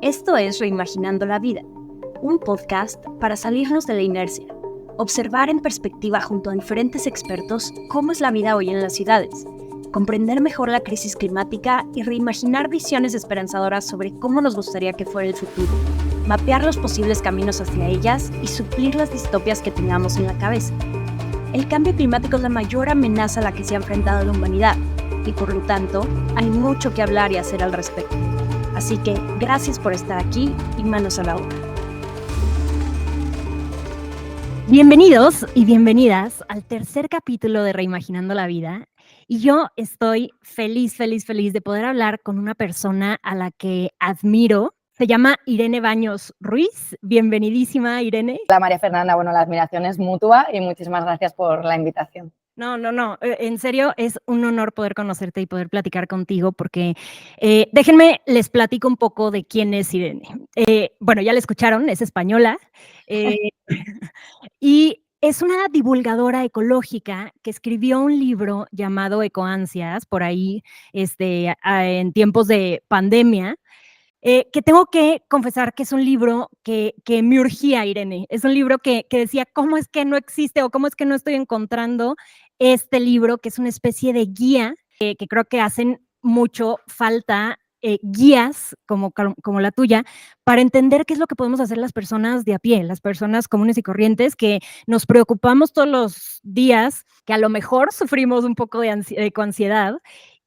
Esto es Reimaginando la Vida, un podcast para salirnos de la inercia, observar en perspectiva junto a diferentes expertos cómo es la vida hoy en las ciudades, comprender mejor la crisis climática y reimaginar visiones esperanzadoras sobre cómo nos gustaría que fuera el futuro, mapear los posibles caminos hacia ellas y suplir las distopias que tengamos en la cabeza. El cambio climático es la mayor amenaza a la que se ha enfrentado la humanidad y por lo tanto hay mucho que hablar y hacer al respecto. Así que gracias por estar aquí y manos a la obra. Bienvenidos y bienvenidas al tercer capítulo de Reimaginando la Vida. Y yo estoy feliz de poder hablar con una persona a la que admiro. Se llama Irene Baños Ruiz. Bienvenidísima, Irene. Hola, María Fernanda. Bueno, la admiración es mutua y muchísimas gracias por la invitación. No. En serio, es un honor poder conocerte y poder platicar contigo porque déjenme, les platico un poco de quién es Irene. Bueno, ya la escucharon, es española y es una divulgadora ecológica que escribió un libro llamado Ecoansias, por ahí en tiempos de pandemia. Que tengo que confesar que es un libro que me urgía, Irene. Es un libro que decía, ¿cómo es que no existe o cómo es que no estoy encontrando este libro, que es una especie de guía, que creo que hacen mucho falta guías como la tuya, para entender qué es lo que podemos hacer las personas de a pie, las personas comunes y corrientes que nos preocupamos todos los días, que a lo mejor sufrimos un poco de ansiedad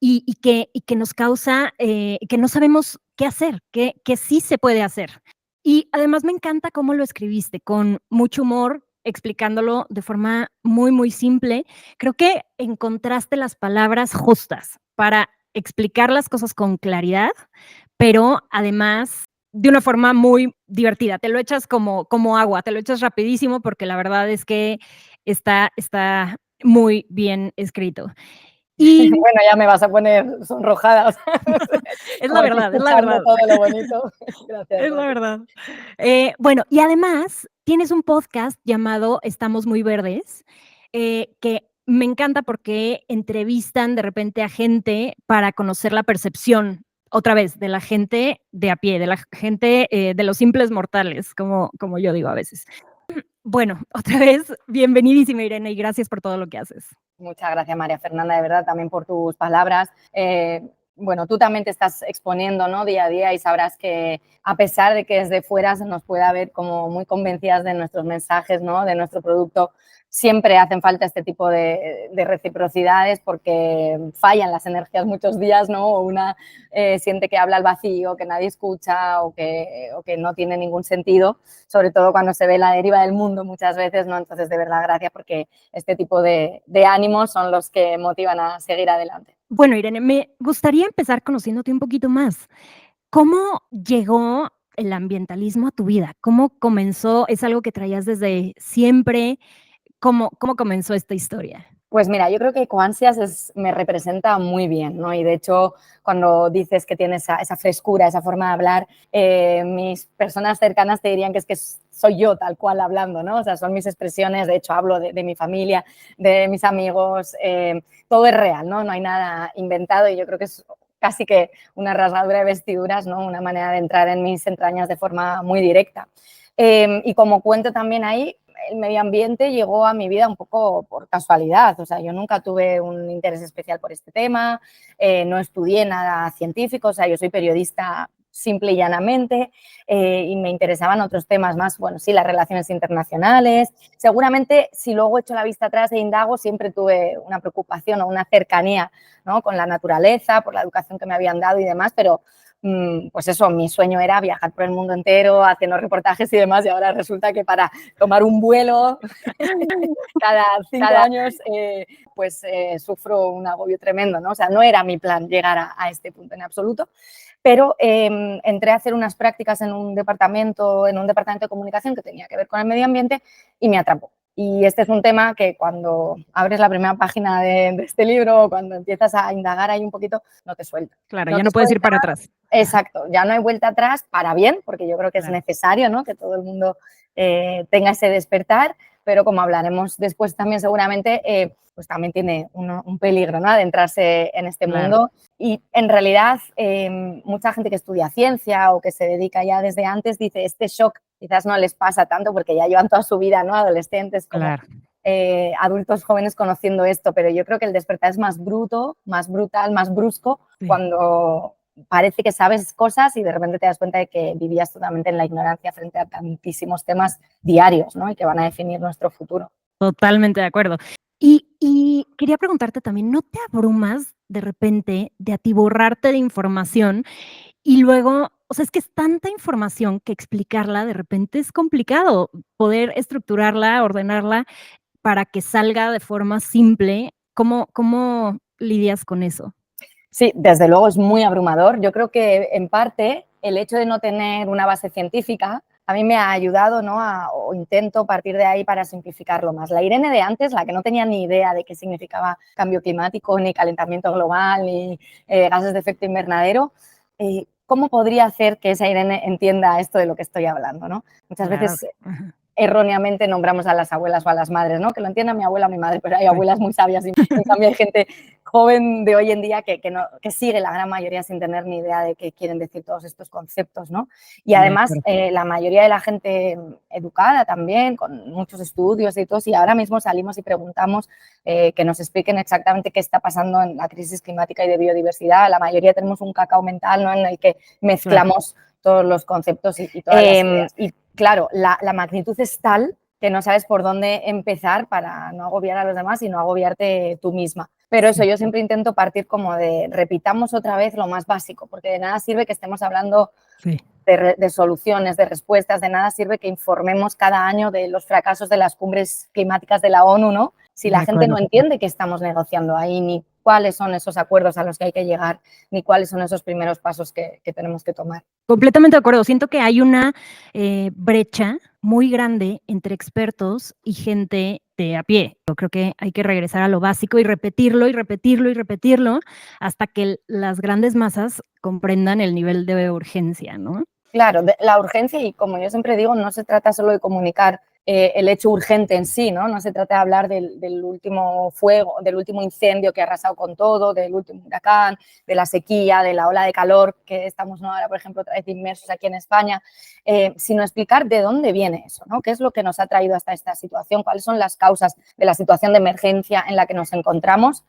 y que nos causa, que no sabemos qué hacer, que sí se puede hacer. Y además me encanta cómo lo escribiste, con mucho humor, explicándolo de forma muy simple. Creo que encontraste las palabras justas para explicar las cosas con claridad, pero además de una forma muy divertida. Te lo echas como agua, te lo echas rapidísimo porque la verdad es que está muy bien escrito. Y bueno, ya me vas a poner sonrojada. O sea, es la verdad. Todo lo bonito. Gracias. Es la verdad. Bueno, y además tienes un podcast llamado Estamos Muy Verdes, que me encanta porque entrevistan de repente a gente para conocer la percepción, otra vez, de la gente de a pie, de la gente, de los simples mortales, como yo digo a veces. Bueno, otra vez, bienvenidísima, Irene, y gracias por todo lo que haces. Muchas gracias, María Fernanda, de verdad, también por tus palabras. Bueno, tú también te estás exponiendo, ¿no?, día a día, y sabrás que a pesar de que desde fuera se nos pueda ver como muy convencidas de nuestros mensajes, ¿no?, de nuestro producto, siempre hacen falta este tipo de reciprocidades porque fallan las energías muchos días, ¿no? O una siente que habla al vacío, que nadie escucha o que no tiene ningún sentido, sobre todo cuando se ve la deriva del mundo muchas veces, ¿no? Entonces, de verdad, gracias, porque este tipo de ánimos son los que motivan a seguir adelante. Bueno, Irene, me gustaría empezar conociéndote un poquito más. ¿Cómo llegó el ambientalismo a tu vida? ¿Cómo comenzó? ¿Es algo que traías desde siempre? ¿Cómo comenzó esta historia? Pues mira, yo creo que Ecoansias me representa muy bien, ¿no? Y de hecho, cuando dices que tienes esa frescura, esa forma de hablar, mis personas cercanas te dirían que es que soy yo tal cual hablando, ¿no? O sea, son mis expresiones, de hecho hablo de mi familia, de mis amigos, todo es real, ¿no? No hay nada inventado y yo creo que es casi que una rasgadura de vestiduras, ¿no? Una manera de entrar en mis entrañas de forma muy directa. Y como cuento también ahí, el medio ambiente llegó a mi vida un poco por casualidad. O sea, yo nunca tuve un interés especial por este tema, no estudié nada científico, o sea, yo soy periodista simple y llanamente, y me interesaban otros temas más, bueno, sí, las relaciones internacionales. Seguramente, si luego echo la vista atrás e indago, siempre tuve una preocupación o una cercanía, ¿no?, con la naturaleza, por la educación que me habían dado y demás, pero pues eso, mi sueño era viajar por el mundo entero haciendo reportajes y demás, y ahora resulta que para tomar un vuelo cada 5 años pues sufro un agobio tremendo, ¿no? O sea, no era mi plan llegar a este punto en absoluto, pero entré a hacer unas prácticas en un departamento de comunicación que tenía que ver con el medio ambiente y me atrapó. Y este es un tema que cuando abres la primera página de este libro, cuando empiezas a indagar ahí un poquito, no te suelta. Claro, ya no puedes ir para atrás. Exacto, ya no hay vuelta atrás para bien, porque yo creo que es necesario, ¿no?, que todo el mundo tenga ese despertar, pero como hablaremos después también seguramente, pues también tiene un peligro, ¿no?, adentrarse en este mundo. Y en realidad mucha gente que estudia ciencia o que se dedica ya desde antes dice este shock quizás no les pasa tanto porque ya llevan toda su vida, ¿no?, adolescentes como adultos jóvenes conociendo esto, pero yo creo que el despertar es más bruto, más brutal, más brusco cuando parece que sabes cosas y de repente te das cuenta de que vivías totalmente en la ignorancia frente a tantísimos temas diarios, ¿no?, y que van a definir nuestro futuro. Totalmente de acuerdo. Y quería preguntarte también, ¿no te abrumas de repente de atiborrarte de información y luego, o sea, es que es tanta información que explicarla de repente es complicado, poder estructurarla, ordenarla para que salga de forma simple? ¿Cómo lidias con eso? Sí, desde luego es muy abrumador. Yo creo que en parte el hecho de no tener una base científica a mí me ha ayudado, ¿no?, o intento partir de ahí para simplificarlo más. La Irene de antes, la que no tenía ni idea de qué significaba cambio climático, ni calentamiento global, ni gases de efecto invernadero, ¿cómo podría hacer que esa Irene entienda esto de lo que estoy hablando, ¿no? Muchas Claro. veces erróneamente nombramos a las abuelas o a las madres, ¿no?, que lo entienda mi abuela o mi madre, pero hay abuelas muy sabias y en cambio hay gente joven de hoy en día que sigue la gran mayoría sin tener ni idea de qué quieren decir todos estos conceptos, ¿no? Y además la mayoría de la gente educada también, con muchos estudios y todo, y ahora mismo salimos y preguntamos que nos expliquen exactamente qué está pasando en la crisis climática y de biodiversidad, la mayoría tenemos un cacao mental, ¿no?, en el que mezclamos todos los conceptos y todas las ideas. Y claro, la magnitud es tal que no sabes por dónde empezar para no agobiar a los demás y no agobiarte tú misma. Pero eso, yo siempre intento partir como de repitamos otra vez lo más básico, porque de nada sirve que estemos hablando de soluciones, de respuestas, de nada sirve que informemos cada año de los fracasos de las cumbres climáticas de la ONU, ¿no?, si la gente no entiende qué estamos negociando ahí, ni cuáles son esos acuerdos a los que hay que llegar, ni cuáles son esos primeros pasos que tenemos que tomar. Completamente de acuerdo. Siento que hay una brecha muy grande entre expertos y gente de a pie. Yo creo que hay que regresar a lo básico y repetirlo y repetirlo y repetirlo hasta que las grandes masas comprendan el nivel de urgencia, ¿no? Claro, la urgencia, y como yo siempre digo, no se trata solo de comunicar el hecho urgente en sí, ¿no? No se trata de hablar del último fuego, del último incendio que ha arrasado con todo, del último huracán, de la sequía, de la ola de calor que estamos, ¿no?, ahora, por ejemplo, otra vez inmersos aquí en España, sino explicar de dónde viene eso, ¿no?, qué es lo que nos ha traído hasta esta situación, cuáles son las causas de la situación de emergencia en la que nos encontramos.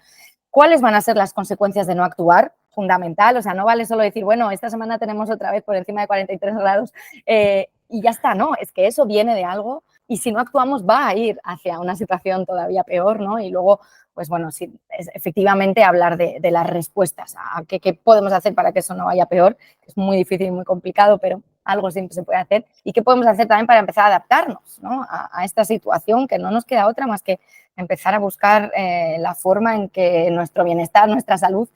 ¿Cuáles van a ser las consecuencias de no actuar? Fundamental, o sea, no vale solo decir, bueno, esta semana tenemos otra vez por encima de 43 grados y ya está, no, es que eso viene de algo y si no actuamos va a ir hacia una situación todavía peor, ¿no? Y luego, pues bueno, sí, efectivamente hablar de las respuestas, a qué podemos hacer para que eso no vaya peor, que es muy difícil y muy complicado, pero algo siempre se puede hacer. ¿Y qué podemos hacer también para empezar a adaptarnos, ¿no?, a esta situación, que no nos queda otra más que empezar a buscar la forma en que nuestro bienestar, nuestra salud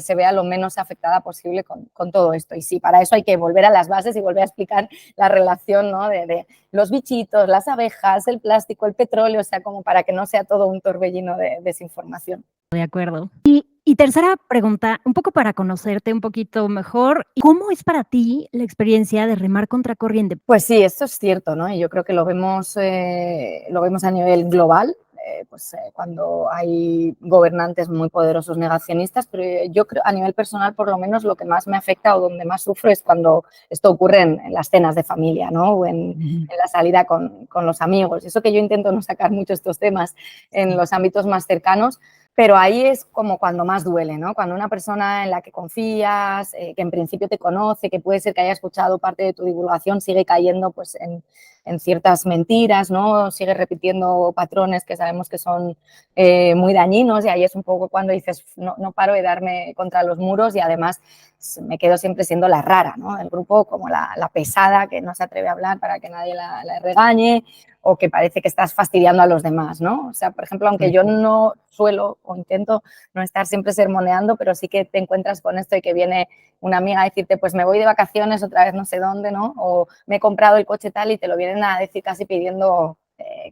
se vea lo menos afectada posible con todo esto. Y sí, para eso hay que volver a las bases y volver a explicar la relación, ¿no?, de los bichitos, las abejas, el plástico, el petróleo, o sea, como para que no sea todo un torbellino de desinformación. De acuerdo. Y tercera pregunta, un poco para conocerte un poquito mejor, ¿cómo es para ti la experiencia de remar contracorriente? Pues sí, esto es cierto, ¿no? Y yo creo que lo vemos a nivel global, cuando hay gobernantes muy poderosos negacionistas, pero yo creo a nivel personal, por lo menos, lo que más me afecta o donde más sufro es cuando esto ocurre en las cenas de familia, ¿no?, o en la salida con los amigos. Eso que yo intento no sacar mucho estos temas en los ámbitos más cercanos, pero ahí es como cuando más duele, ¿no? Cuando una persona en la que confías, que en principio te conoce, que puede ser que haya escuchado parte de tu divulgación, sigue cayendo pues en ciertas mentiras, ¿no? Sigue repitiendo patrones que sabemos que son muy dañinos y ahí es un poco cuando dices no paro de darme contra los muros y además me quedo siempre siendo la rara, ¿no?, del grupo, como la pesada que no se atreve a hablar para que nadie la regañe o que parece que estás fastidiando a los demás, ¿no? O sea, por ejemplo, aunque yo no suelo o intento no estar siempre sermoneando, pero sí que te encuentras con esto y que viene una amiga a decirte, pues me voy de vacaciones otra vez no sé dónde, ¿no? O me he comprado el coche tal y te lo vienen a decir casi pidiendo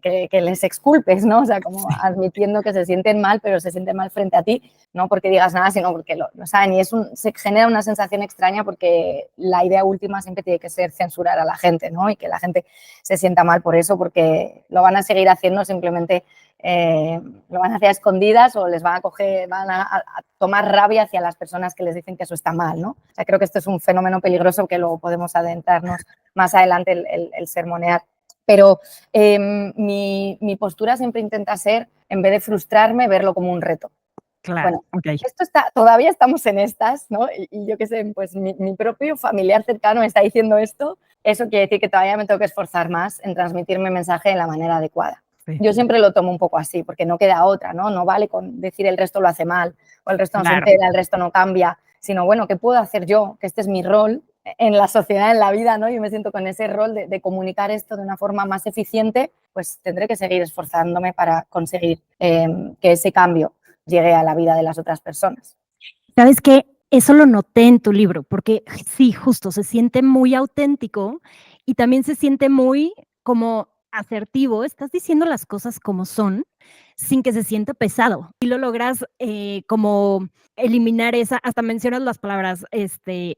que les exculpes, ¿no? O sea, como admitiendo que se sienten mal, pero se sienten mal frente a ti, no porque digas nada, sino porque lo saben. Y se genera una sensación extraña porque la idea última siempre tiene que ser censurar a la gente, ¿no? Y que la gente se sienta mal por eso, porque lo van a seguir haciendo, simplemente lo van a hacer a escondidas o les van a tomar rabia hacia las personas que les dicen que eso está mal, ¿no? O sea, creo que esto es un fenómeno peligroso que luego podemos adentrarnos más adelante el sermonear. Pero mi postura siempre intenta ser, en vez de frustrarme, verlo como un reto. Claro, Bueno, ok. todavía estamos en estas, ¿no? Y yo qué sé, pues mi propio familiar cercano me está diciendo esto, eso quiere decir que todavía me tengo que esforzar más en transmitir mi mensaje de la manera adecuada. Sí, Yo siempre lo tomo un poco así, porque no queda otra, ¿no? No vale con decir el resto lo hace mal, o el resto no se claro. entera, el resto no cambia, sino, bueno, ¿qué puedo hacer yo? Que este es mi rol en la sociedad, en la vida, ¿no? Yo me siento con ese rol de comunicar esto de una forma más eficiente, pues tendré que seguir esforzándome para conseguir que ese cambio llegue a la vida de las otras personas. ¿Sabes qué? Eso lo noté en tu libro, porque sí, justo, se siente muy auténtico y también se siente muy como asertivo. Estás diciendo las cosas como son, sin que se sienta pesado. Y lo logras como eliminar esa, hasta mencionas las palabras,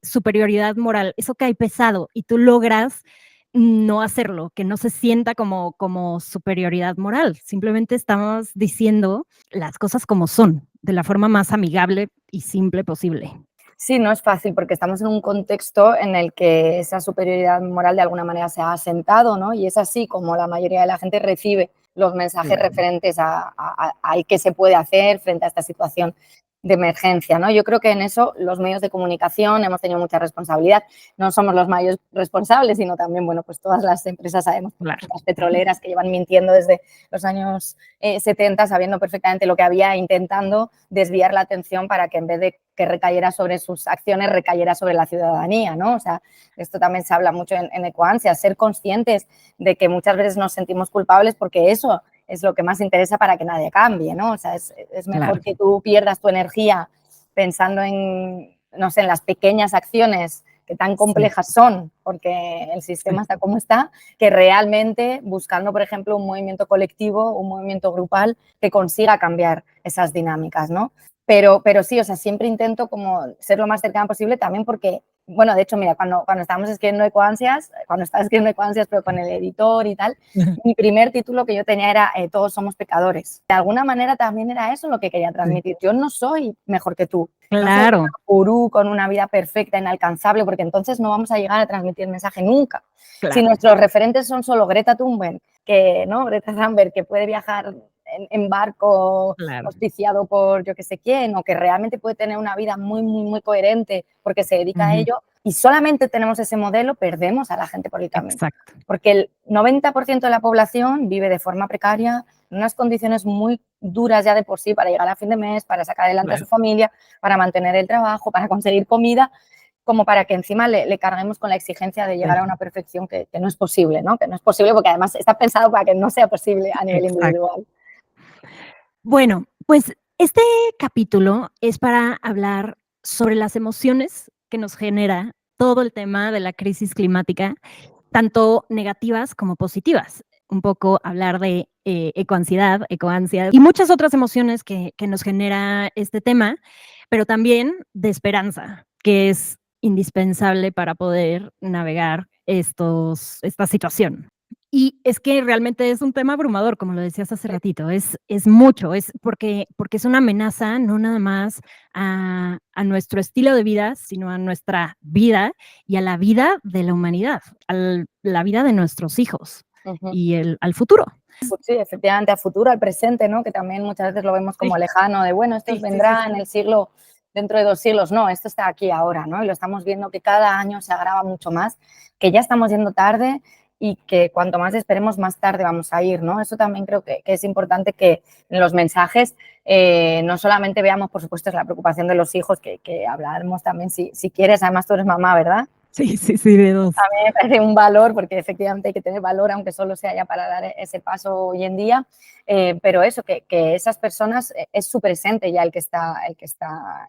superioridad moral, eso cae pesado y tú logras no hacerlo, que no se sienta como superioridad moral. Simplemente estamos diciendo las cosas como son, de la forma más amigable y simple posible. Sí, no es fácil porque estamos en un contexto en el que esa superioridad moral de alguna manera se ha asentado, ¿no? Y es así como la mayoría de la gente recibe los mensajes referentes al qué se puede hacer frente a esta situación de emergencia, ¿no? Yo creo que en eso los medios de comunicación hemos tenido mucha responsabilidad. No somos los mayores responsables, sino también, bueno, pues todas las empresas, sabemos, Claro. las petroleras que llevan mintiendo desde los años 70, sabiendo perfectamente lo que había, intentando desviar la atención para que en vez de que recayera sobre sus acciones, recayera sobre la ciudadanía, ¿no? O sea, esto también se habla mucho en Ecoansia, ser conscientes de que muchas veces nos sentimos culpables porque eso es lo que más interesa para que nadie cambie, ¿no? O sea, es mejor que tú pierdas tu energía pensando en, no sé, en las pequeñas acciones que tan complejas son, porque el sistema está como está, que realmente buscando, por ejemplo, un movimiento colectivo, un movimiento grupal que consiga cambiar esas dinámicas, ¿no? Pero sí, o sea, siempre intento como ser lo más cercana posible también porque, bueno, de hecho, mira, cuando estábamos escribiendo Ecoansias, pero con el editor y tal, mi primer título que yo tenía era Todos somos pecadores. De alguna manera también era eso lo que quería transmitir. Yo no soy mejor que tú. No soy Claro. una gurú con una vida perfecta, inalcanzable, porque entonces no vamos a llegar a transmitir el mensaje nunca. Claro. Si nuestros referentes son solo Greta Thunberg, Greta Thunberg, que puede viajar en barco auspiciado por yo que sé quién, o que realmente puede tener una vida muy, muy, muy coherente porque se dedica a ello, y solamente tenemos ese modelo, perdemos a la gente por el camino. Exacto. Porque el 90% de la población vive de forma precaria, en unas condiciones muy duras ya de por sí para llegar a fin de mes, para sacar adelante a su familia, para mantener el trabajo, para conseguir comida, como para que encima le carguemos con la exigencia de llegar a una perfección que no es posible, ¿no? Que no es posible porque además está pensado para que no sea posible a nivel individual. Bueno, pues este capítulo es para hablar sobre las emociones que nos genera todo el tema de la crisis climática, tanto negativas como positivas. Un poco hablar de ecoansiedad, ecoansia y muchas otras emociones que nos genera este tema, pero también de esperanza, que es indispensable para poder navegar esta situación. Y es que realmente es un tema abrumador, como lo decías hace ratito, es mucho, es porque es una amenaza no nada más a nuestro estilo de vida, sino a nuestra vida y a la vida de la humanidad, a la vida de nuestros hijos y al futuro. Sí, efectivamente, a futuro, al presente, ¿no? Que también muchas veces lo vemos como lejano, de bueno, esto vendrá en el siglo, dentro de 2 siglos. No, esto está aquí ahora, ¿no? Y lo estamos viendo que cada año se agrava mucho más, que ya estamos yendo tarde y que cuanto más esperemos, más tarde vamos a ir, ¿no? Eso también creo que es importante que en los mensajes no solamente veamos, por supuesto, la preocupación de los hijos, que hablaremos también, si quieres, además tú eres mamá, ¿verdad? Sí, sí, sí, de dos. A mí me parece un valor, porque efectivamente hay que tener valor, aunque solo sea ya para dar ese paso hoy en día, pero eso, que esas personas es su presente ya el que está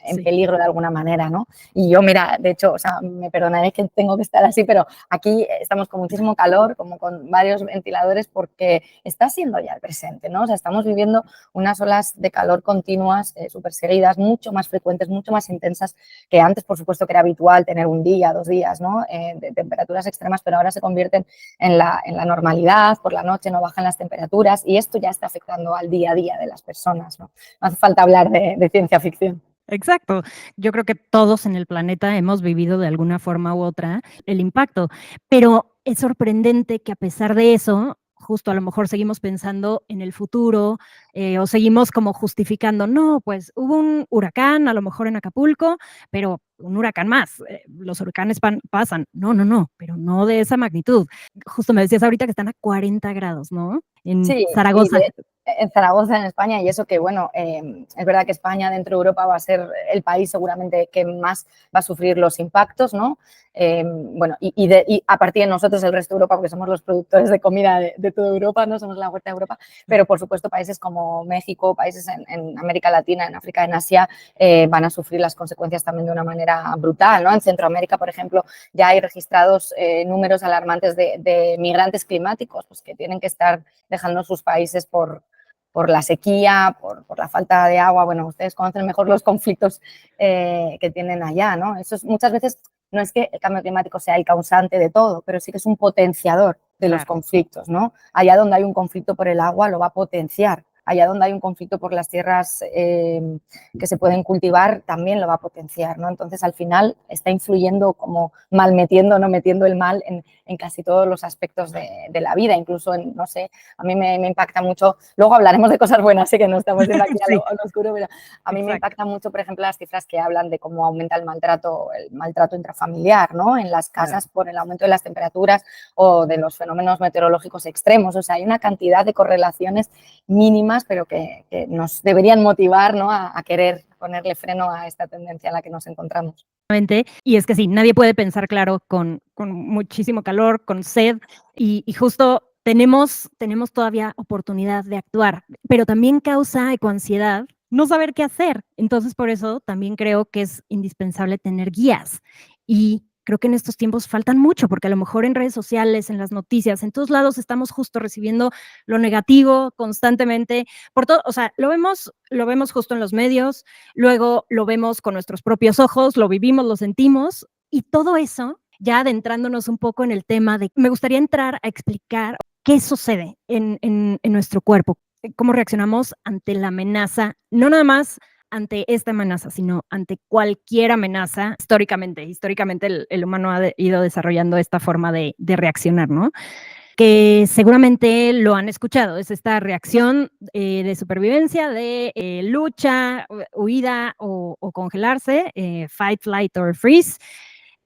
en Sí. peligro de alguna manera, ¿no? Y yo, mira, de hecho, o sea, me perdonaré que tengo que estar así, pero aquí estamos con muchísimo calor, como con varios ventiladores, porque está siendo ya el presente, ¿no? O sea, estamos viviendo unas olas de calor continuas, súper seguidas, mucho más frecuentes, mucho más intensas que antes, por supuesto, que era habitual tener un día, 2 días, ¿no? De temperaturas extremas, pero ahora se convierten en la normalidad, por la noche no bajan las temperaturas y esto ya está afectando al día a día de las personas, ¿no? No hace falta hablar de ciencia ficción. Exacto. Yo creo que todos en el planeta hemos vivido de alguna forma u otra el impacto, pero es sorprendente que a pesar de eso, justo a lo mejor seguimos pensando en el futuro o seguimos como justificando, no, pues hubo un huracán a lo mejor en Acapulco, pero un huracán más, los huracanes pasan, no, no, no, pero no de esa magnitud. Justo me decías ahorita que están a 40 grados, ¿no? En Sí, y Zaragoza. en Zaragoza, en España, y eso que, bueno, es verdad que España dentro de Europa va a ser el país seguramente que más va a sufrir los impactos, ¿no? Bueno, y a partir de nosotros, el resto de Europa, porque somos los productores de comida de toda Europa, no somos la huerta de Europa, pero por supuesto países como México, países en América Latina, en África, en Asia, van a sufrir las consecuencias también de una manera brutal, ¿no? En Centroamérica, por ejemplo, ya hay registrados números alarmantes de migrantes climáticos, pues que tienen que estar dejando sus países por la sequía, por la falta de agua. Bueno, ustedes conocen mejor los conflictos que tienen allá, ¿no? Eso es, muchas veces no es que el cambio climático sea el causante de todo, pero sí que es un potenciador de los Claro. conflictos, ¿no? Allá donde hay un conflicto por el agua lo va a potenciar. Allá donde hay un conflicto por las tierras que se pueden cultivar también lo va a potenciar, ¿no? Entonces, al final está influyendo como mal metiendo, no metiendo el mal en casi todos los aspectos de la vida, incluso en, no sé, a mí me impacta mucho, luego hablaremos de cosas buenas, sé que no estamos yendo aquí Sí, a lo oscuro, pero a mí me exacto. impacta mucho, por ejemplo, las cifras que hablan de cómo aumenta el maltrato intrafamiliar, ¿no? En las Claro. casas por el aumento de las temperaturas o de los fenómenos meteorológicos extremos. O sea, hay una cantidad de correlaciones mínimas, pero que nos deberían motivar, ¿no? A querer ponerle freno a esta tendencia en la que nos encontramos. Y es que sí, nadie puede pensar claro con muchísimo calor, con sed, y justo tenemos todavía oportunidad de actuar, pero también causa ecoansiedad no saber qué hacer. Entonces, por eso también creo que es indispensable tener guías. Y creo que en estos tiempos faltan mucho, porque a lo mejor en redes sociales, en las noticias, en todos lados estamos justo recibiendo lo negativo constantemente, por todo, o sea, lo vemos justo en los medios, luego lo vemos con nuestros propios ojos, lo vivimos, lo sentimos, y todo eso, ya adentrándonos un poco en el tema de, me gustaría entrar a explicar qué sucede en nuestro cuerpo, cómo reaccionamos ante la amenaza, no nada más ante esta amenaza, sino ante cualquier amenaza. Históricamente el humano ha ido desarrollando esta forma de reaccionar, ¿no? Que seguramente lo han escuchado, es esta reacción de supervivencia, de lucha, huida o congelarse, fight, flight or freeze.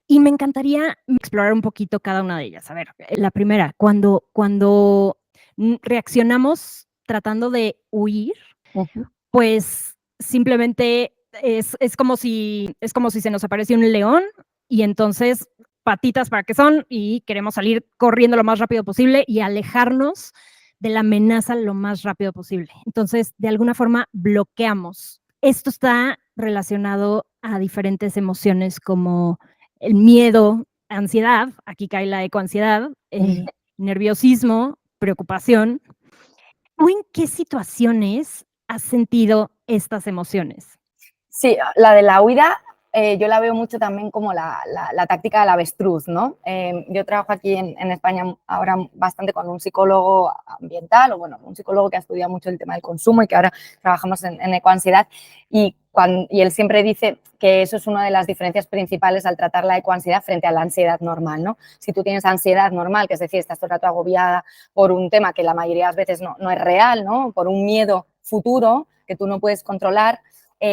Y me encantaría explorar un poquito cada una de ellas. A ver, la primera, cuando reaccionamos tratando de huir, Uh -huh. pues simplemente es como si se nos aparece un león y entonces patitas para qué son y queremos salir corriendo lo más rápido posible y alejarnos de la amenaza lo más rápido posible. Entonces, de alguna forma, bloqueamos. Esto está relacionado a diferentes emociones como el miedo, ansiedad, aquí cae la ecoansiedad, nerviosismo, preocupación. ¿Tú en qué situaciones has sentido estas emociones? Sí, la de la huida yo la veo mucho también como la táctica del avestruz, ¿no? Yo trabajo aquí en España ahora bastante con un psicólogo ambiental, o bueno, un psicólogo que ha estudiado mucho el tema del consumo y que ahora trabajamos en ecoansiedad, y él siempre dice que eso es una de las diferencias principales al tratar la ecoansiedad frente a la ansiedad normal, ¿no? Si tú tienes ansiedad normal, que es decir, estás todo el rato agobiada por un tema que la mayoría de las veces no es real, ¿no? Por un miedo futuro que tú no puedes controlar,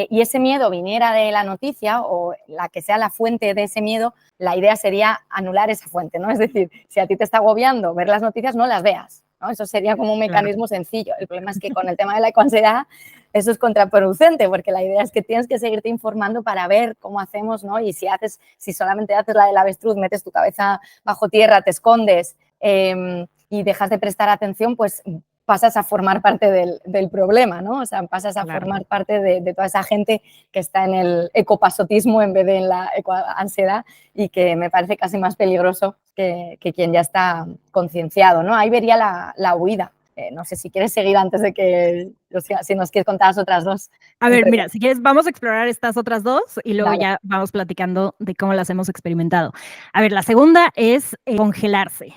y ese miedo viniera de la noticia o la que sea la fuente de ese miedo, la idea sería anular esa fuente, ¿no? Es decir, si a ti te está agobiando ver las noticias, no las veas. ¿no? Eso sería como un Claro. mecanismo sencillo. El problema es que con el tema de la ecoansiedad eso es contraproducente, porque la idea es que tienes que seguirte informando para ver cómo hacemos, ¿no? Y si solamente haces la del avestruz, metes tu cabeza bajo tierra, te escondes y dejas de prestar atención, pues pasas a formar parte del problema, ¿no? O sea, pasas a Claro. formar parte de toda esa gente que está en el ecopasotismo en vez de en la ecoansiedad y que me parece casi más peligroso que quien ya está concienciado, ¿no? Ahí vería la huida. No sé si quieres seguir antes de que, o sea, si nos quieres contar las otras dos. A ver, mira, si quieres, vamos a explorar estas otras dos y luego Dale. ya vamos platicando de cómo las hemos experimentado. A ver, la segunda es congelarse.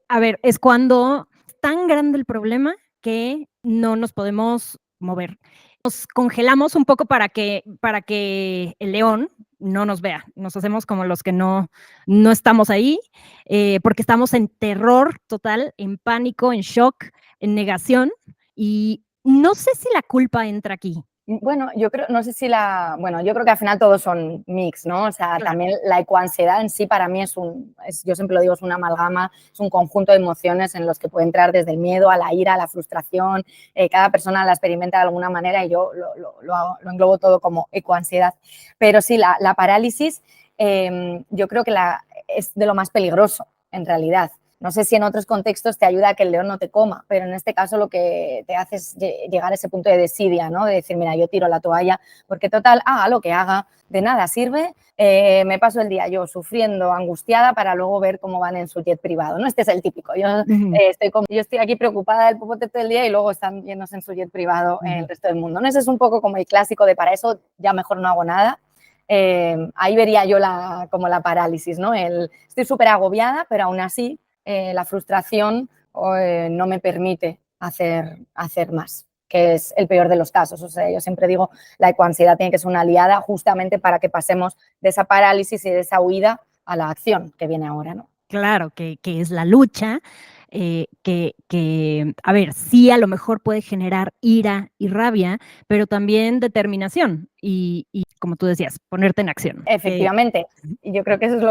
A ver, es cuando es tan grande el problema que no nos podemos mover. Nos congelamos un poco para que el león no nos vea. Nos hacemos como los que no estamos ahí, porque estamos en terror total, en pánico, en shock, en negación. Y no sé si la culpa entra aquí. Bueno, yo creo, no sé si yo creo que al final todos son mix, ¿no? O sea, Claro. También la ecoansiedad en sí para mí yo siempre lo digo, es una amalgama, es un conjunto de emociones en los que puede entrar desde el miedo a la ira, a la frustración, cada persona la experimenta de alguna manera y yo lo englobo todo como ecoansiedad. Pero sí, la parálisis yo creo que es de lo más peligroso en realidad. No sé si en otros contextos te ayuda a que el león no te coma, pero en este caso lo que te hace es llegar a ese punto de desidia, ¿no? De decir, mira, yo tiro la toalla, porque total, haga lo que haga, de nada sirve, me paso el día yo sufriendo, angustiada, para luego ver cómo van en su jet privado, ¿no? Este es el típico. Yo estoy aquí preocupada del popote todo el día y luego están yéndose en su jet privado el resto del mundo, ¿no? Ese es un poco como el clásico de para eso ya mejor no hago nada. Ahí vería yo como la parálisis, ¿no? Estoy súper agobiada, pero aún así la frustración no me permite hacer más, que es el peor de los casos. O sea, yo siempre digo, la ecoansiedad tiene que ser una aliada justamente para que pasemos de esa parálisis y de esa huida a la acción que viene ahora, ¿no? Claro, que es la lucha, a ver, sí a lo mejor puede generar ira y rabia, pero también determinación y como tú decías, ponerte en acción. Efectivamente, y yo creo que eso es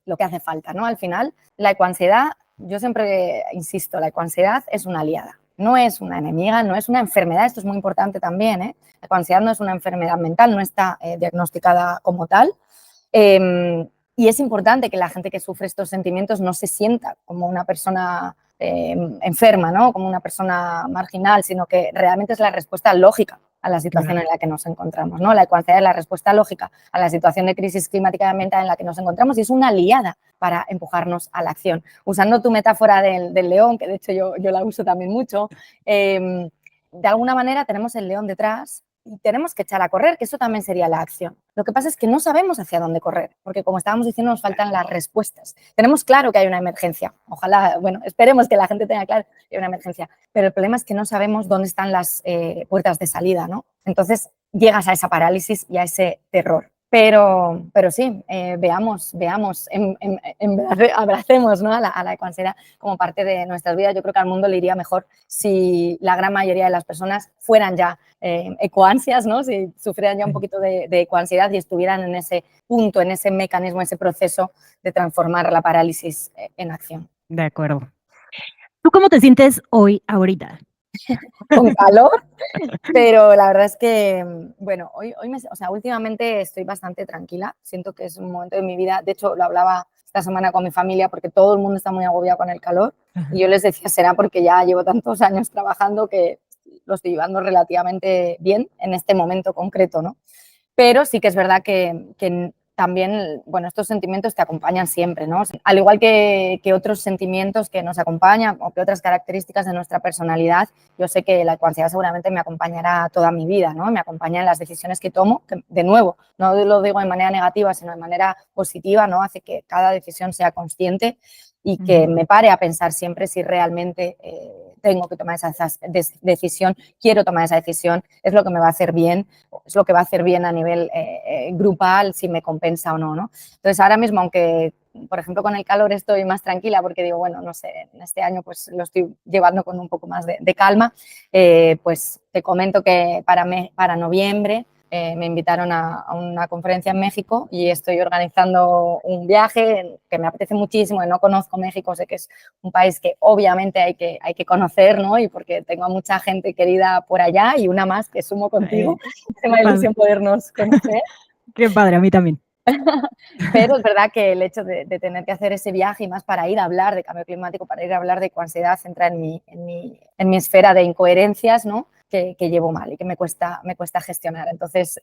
lo que hace falta, ¿no? Al final, la ecoansiedad, yo siempre insisto, la ecoansiedad es una aliada, no es una enemiga, no es una enfermedad, esto es muy importante también, ¿eh? La ecoansiedad no es una enfermedad mental, no está diagnosticada como tal. Y es importante que la gente que sufre estos sentimientos no se sienta como una persona enferma, ¿no? Como una persona marginal, sino que realmente es la respuesta lógica a la situación en la que nos encontramos, ¿no? La ecoansiedad es la respuesta lógica a la situación de crisis climática y ambiental en la que nos encontramos y es una aliada para empujarnos a la acción. Usando tu metáfora del león, que de hecho yo la uso también mucho, de alguna manera tenemos el león detrás y tenemos que echar a correr, que eso también sería la acción. Lo que pasa es que no sabemos hacia dónde correr, porque como estábamos diciendo, nos faltan las respuestas. Tenemos claro que hay una emergencia. Ojalá, bueno, esperemos que la gente tenga claro que hay una emergencia, pero el problema es que no sabemos dónde están las puertas de salida, ¿no? Entonces llegas a esa parálisis y a ese terror. Pero sí, veamos, abracemos, ¿no? a la ecoansiedad como parte de nuestras vidas. Yo creo que al mundo le iría mejor si la gran mayoría de las personas fueran ya ecoansias, ¿no? Si sufrieran ya un poquito de ecoansiedad y estuvieran en ese punto, en ese mecanismo, ese proceso de transformar la parálisis en acción. De acuerdo. ¿Tú cómo te sientes hoy, ahorita? Con calor, pero la verdad es que, bueno, últimamente estoy bastante tranquila. Siento que es un momento de mi vida. De hecho, lo hablaba esta semana con mi familia porque todo el mundo está muy agobiado con el calor. Y yo les decía, será porque ya llevo tantos años trabajando que lo estoy llevando relativamente bien en este momento concreto, ¿no? Pero sí que es verdad que también, bueno, estos sentimientos te acompañan siempre, ¿no? Al igual que otros sentimientos que nos acompañan o que otras características de nuestra personalidad, yo sé que la ecoansiedad seguramente me acompañará toda mi vida, ¿no? Me acompaña en las decisiones que tomo, que de nuevo, no lo digo de manera negativa, sino de manera positiva, ¿no? Hace que cada decisión sea consciente y que me pare a pensar siempre si realmente tengo que tomar esa decisión, quiero tomar esa decisión, es lo que me va a hacer bien, es lo que va a hacer bien a nivel grupal, si me compensa o no, ¿no? Entonces, ahora mismo, aunque, por ejemplo, con el calor estoy más tranquila porque digo, bueno, no sé, en este año pues lo estoy llevando con un poco más de calma, pues te comento que para noviembre me invitaron a una conferencia en México y estoy organizando un viaje que me apetece muchísimo, que no conozco México, sé que es un país que obviamente hay que conocer, ¿no? Y porque tengo a mucha gente querida por allá y una más que sumo contigo, Qué me da padre. ilusión podernos conocer. Qué padre, a mí también. Pero es verdad que el hecho de tener que hacer ese viaje y más para ir a hablar de cambio climático, para ir a hablar de ecoansiedad, entra en mi esfera de incoherencias, ¿no? Que llevo mal y que me cuesta gestionar. Entonces,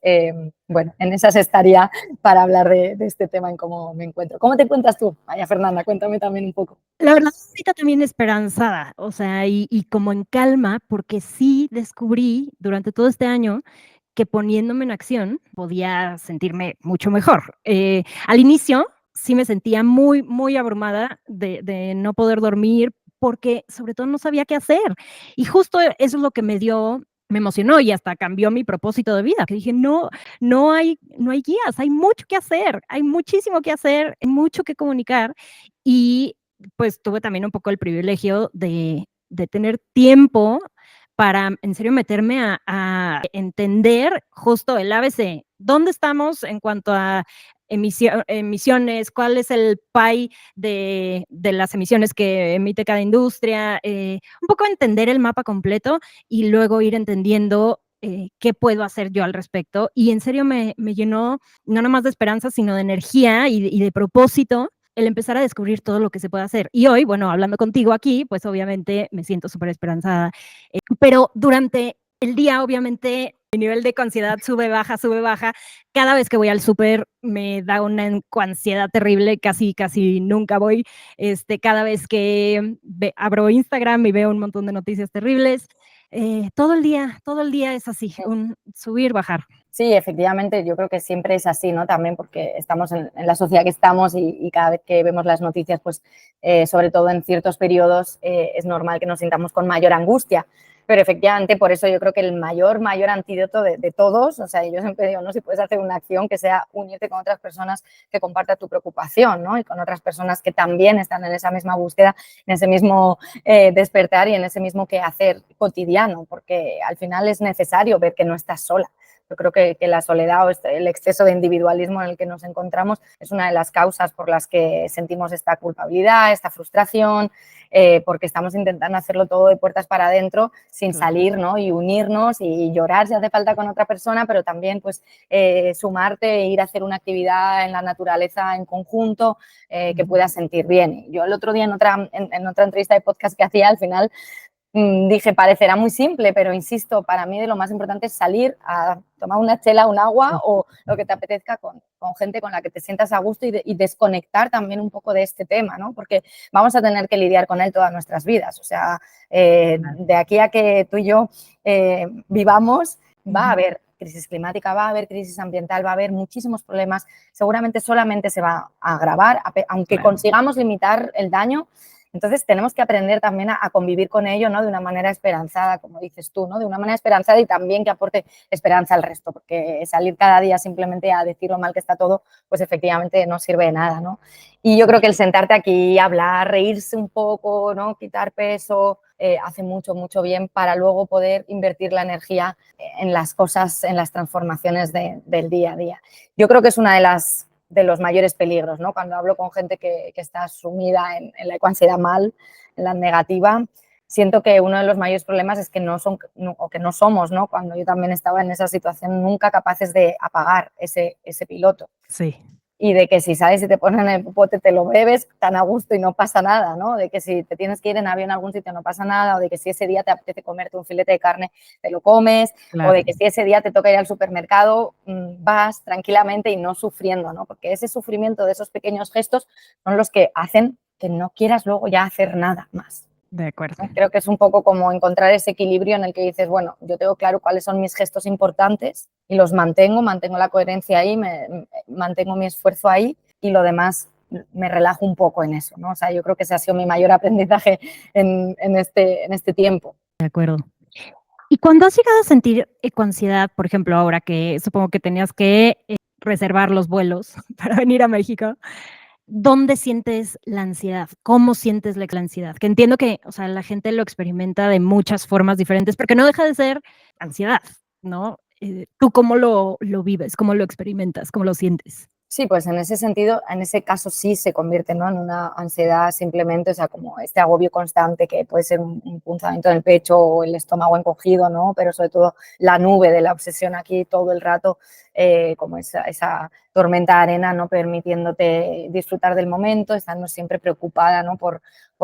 bueno, en esas estaría para hablar de este tema en cómo me encuentro. ¿Cómo te encuentras tú? Vaya, Fernanda, cuéntame también un poco. La verdad, ahorita también esperanzada, o sea, y como en calma, porque sí descubrí durante todo este año que poniéndome en acción podía sentirme mucho mejor. Al inicio sí me sentía muy, muy abrumada de no poder dormir porque sobre todo no sabía qué hacer. Y justo eso es lo que me emocionó y hasta cambió mi propósito de vida, que dije, no hay guías, hay mucho que hacer, hay muchísimo que hacer, hay mucho que comunicar. Y pues tuve también un poco el privilegio de tener tiempo para en serio meterme a entender justo el ABC, dónde estamos en cuanto a emisiones, cuál es el pie de las emisiones que emite cada industria, un poco entender el mapa completo y luego ir entendiendo qué puedo hacer yo al respecto. Y en serio me llenó no nada más de esperanza, sino de energía y de propósito el empezar a descubrir todo lo que se puede hacer. Y hoy, bueno, hablando contigo aquí, pues obviamente me siento súper esperanzada. Pero durante el día, obviamente, mi nivel de ansiedad sube, baja, sube, baja. Cada vez que voy al súper me da una ansiedad terrible, casi nunca voy. Cada vez que abro Instagram y veo un montón de noticias terribles, todo el día es así, un subir, bajar. Sí, efectivamente, yo creo que siempre es así, ¿no? También porque estamos en la sociedad que estamos y cada vez que vemos las noticias, pues sobre todo en ciertos periodos, es normal que nos sintamos con mayor angustia. Pero efectivamente, por eso yo creo que el mayor antídoto de todos, o sea, yo siempre digo, ¿no? Si puedes hacer una acción que sea unirte con otras personas que compartan tu preocupación, ¿no? Y con otras personas que también están en esa misma búsqueda, en ese mismo despertar y en ese mismo quehacer cotidiano, porque al final es necesario ver que no estás sola. Yo creo que la soledad o el exceso de individualismo en el que nos encontramos es una de las causas por las que sentimos esta culpabilidad, esta frustración, porque estamos intentando hacerlo todo de puertas para adentro sin salir, ¿no? Y unirnos y llorar si hace falta con otra persona, pero también pues sumarte e ir a hacer una actividad en la naturaleza en conjunto que puedas sentir bien. Yo el otro día en otra entrevista de podcast que hacía, al final dije, parecerá muy simple, pero insisto, para mí de lo más importante es salir a tomar una chela, un agua o lo que te apetezca con gente con la que te sientas a gusto y desconectar también un poco de este tema, ¿no? Porque vamos a tener que lidiar con él todas nuestras vidas. O sea, de aquí a que tú y yo vivamos, va a haber crisis climática, va a haber crisis ambiental, va a haber muchísimos problemas. Seguramente solamente se va a agravar, aunque consigamos limitar el daño. Entonces tenemos que aprender también a convivir con ello, ¿no? De una manera esperanzada, como dices tú, ¿no? De una manera esperanzada y también que aporte esperanza al resto, porque salir cada día simplemente a decir lo mal que está todo, pues efectivamente no sirve de nada, ¿no? Y yo creo que el sentarte aquí, hablar, reírse un poco, ¿no? Quitar peso, hace mucho bien para luego poder invertir la energía en las cosas, en las transformaciones del día a día. Yo creo que es una de los mayores peligros, ¿no? Cuando hablo con gente que está sumida en la ecoansiedad mal, en la negativa, siento que uno de los mayores problemas es que no somos, ¿no? Cuando yo también estaba en esa situación, nunca capaces de apagar ese piloto. Sí. Y de que si sales y te ponen el popote, te lo bebes tan a gusto y no pasa nada, ¿no? De que si te tienes que ir en avión a algún sitio no pasa nada, o de que si ese día te apetece comerte un filete de carne, te lo comes, o de que si ese día te toca ir al supermercado, vas tranquilamente y no sufriendo, ¿no? Porque ese sufrimiento de esos pequeños gestos son los que hacen que no quieras luego ya hacer nada más. De acuerdo. Creo que es un poco como encontrar ese equilibrio en el que dices, bueno, yo tengo claro cuáles son mis gestos importantes y los mantengo la coherencia ahí, mantengo mi esfuerzo ahí y lo demás me relajo un poco en eso, ¿no? O sea, yo creo que ese ha sido mi mayor aprendizaje en este tiempo. De acuerdo. Y cuando has llegado a sentir ecoansiedad, por ejemplo, ahora que supongo que tenías que reservar los vuelos para venir a México, ¿dónde sientes la ansiedad? ¿Cómo sientes la ansiedad? Que entiendo que, o sea, la gente lo experimenta de muchas formas diferentes, porque no deja de ser ansiedad, ¿no? ¿Tú cómo lo vives? ¿Cómo lo experimentas? ¿Cómo lo sientes? Sí, pues en ese sentido, en ese caso sí se convierte, ¿no?, en una ansiedad simplemente, o sea, como este agobio constante que puede ser un punzamiento en el pecho o el estómago encogido, ¿no? Pero sobre todo la nube de la obsesión aquí todo el rato, como esa tormenta de arena, no permitiéndote disfrutar del momento, estando siempre preocupada, ¿no?, por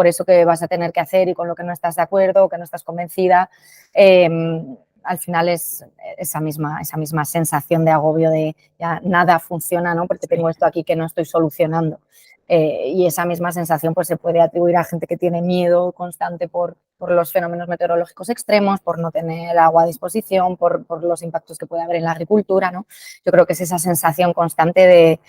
eso que vas a tener que hacer y con lo que no estás de acuerdo o que no estás convencida. Al final es esa misma sensación de agobio de ya nada funciona, ¿no?, porque tengo esto aquí que no estoy solucionando. Y esa misma sensación pues, se puede atribuir a gente que tiene miedo constante por los fenómenos meteorológicos extremos, por no tener agua a disposición, por los impactos que puede haber en la agricultura, ¿no? Yo creo que es esa sensación constante de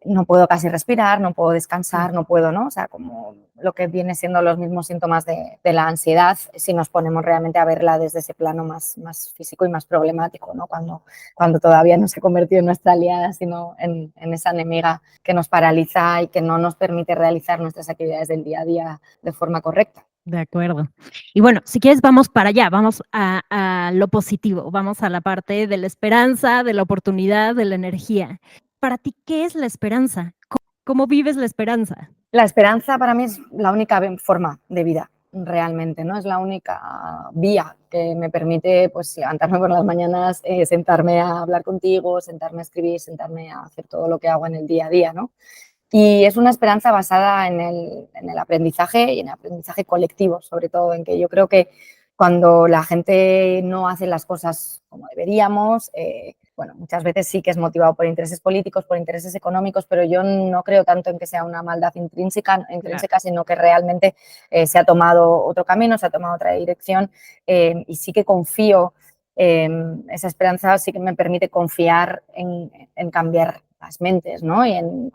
no puedo casi respirar, no puedo descansar, no puedo, ¿no? O sea, como lo que viene siendo los mismos síntomas de la ansiedad, si nos ponemos realmente a verla desde ese plano más físico y más problemático, ¿no? Cuando todavía no se ha convertido en nuestra aliada, sino en esa enemiga que nos paraliza y que no nos permite realizar nuestras actividades del día a día de forma correcta. De acuerdo. Y bueno, si quieres, vamos para allá, vamos a lo positivo, vamos a la parte de la esperanza, de la oportunidad, de la energía. Para ti, ¿qué es la esperanza? ¿Cómo vives la esperanza? La esperanza para mí es la única forma de vida, realmente, ¿no? Es la única vía que me permite pues, levantarme por las mañanas, sentarme a hablar contigo, sentarme a escribir, sentarme a hacer todo lo que hago en el día a día, ¿no? Y es una esperanza basada en el aprendizaje y en el aprendizaje colectivo, sobre todo, en que yo creo que cuando la gente no hace las cosas como deberíamos, bueno, muchas veces sí que es motivado por intereses políticos, por intereses económicos, pero yo no creo tanto en que sea una maldad intrínseca, Claro. sino que realmente se ha tomado otro camino, se ha tomado otra dirección y sí que confío, esa esperanza sí que me permite confiar en cambiar las mentes, ¿no? Y en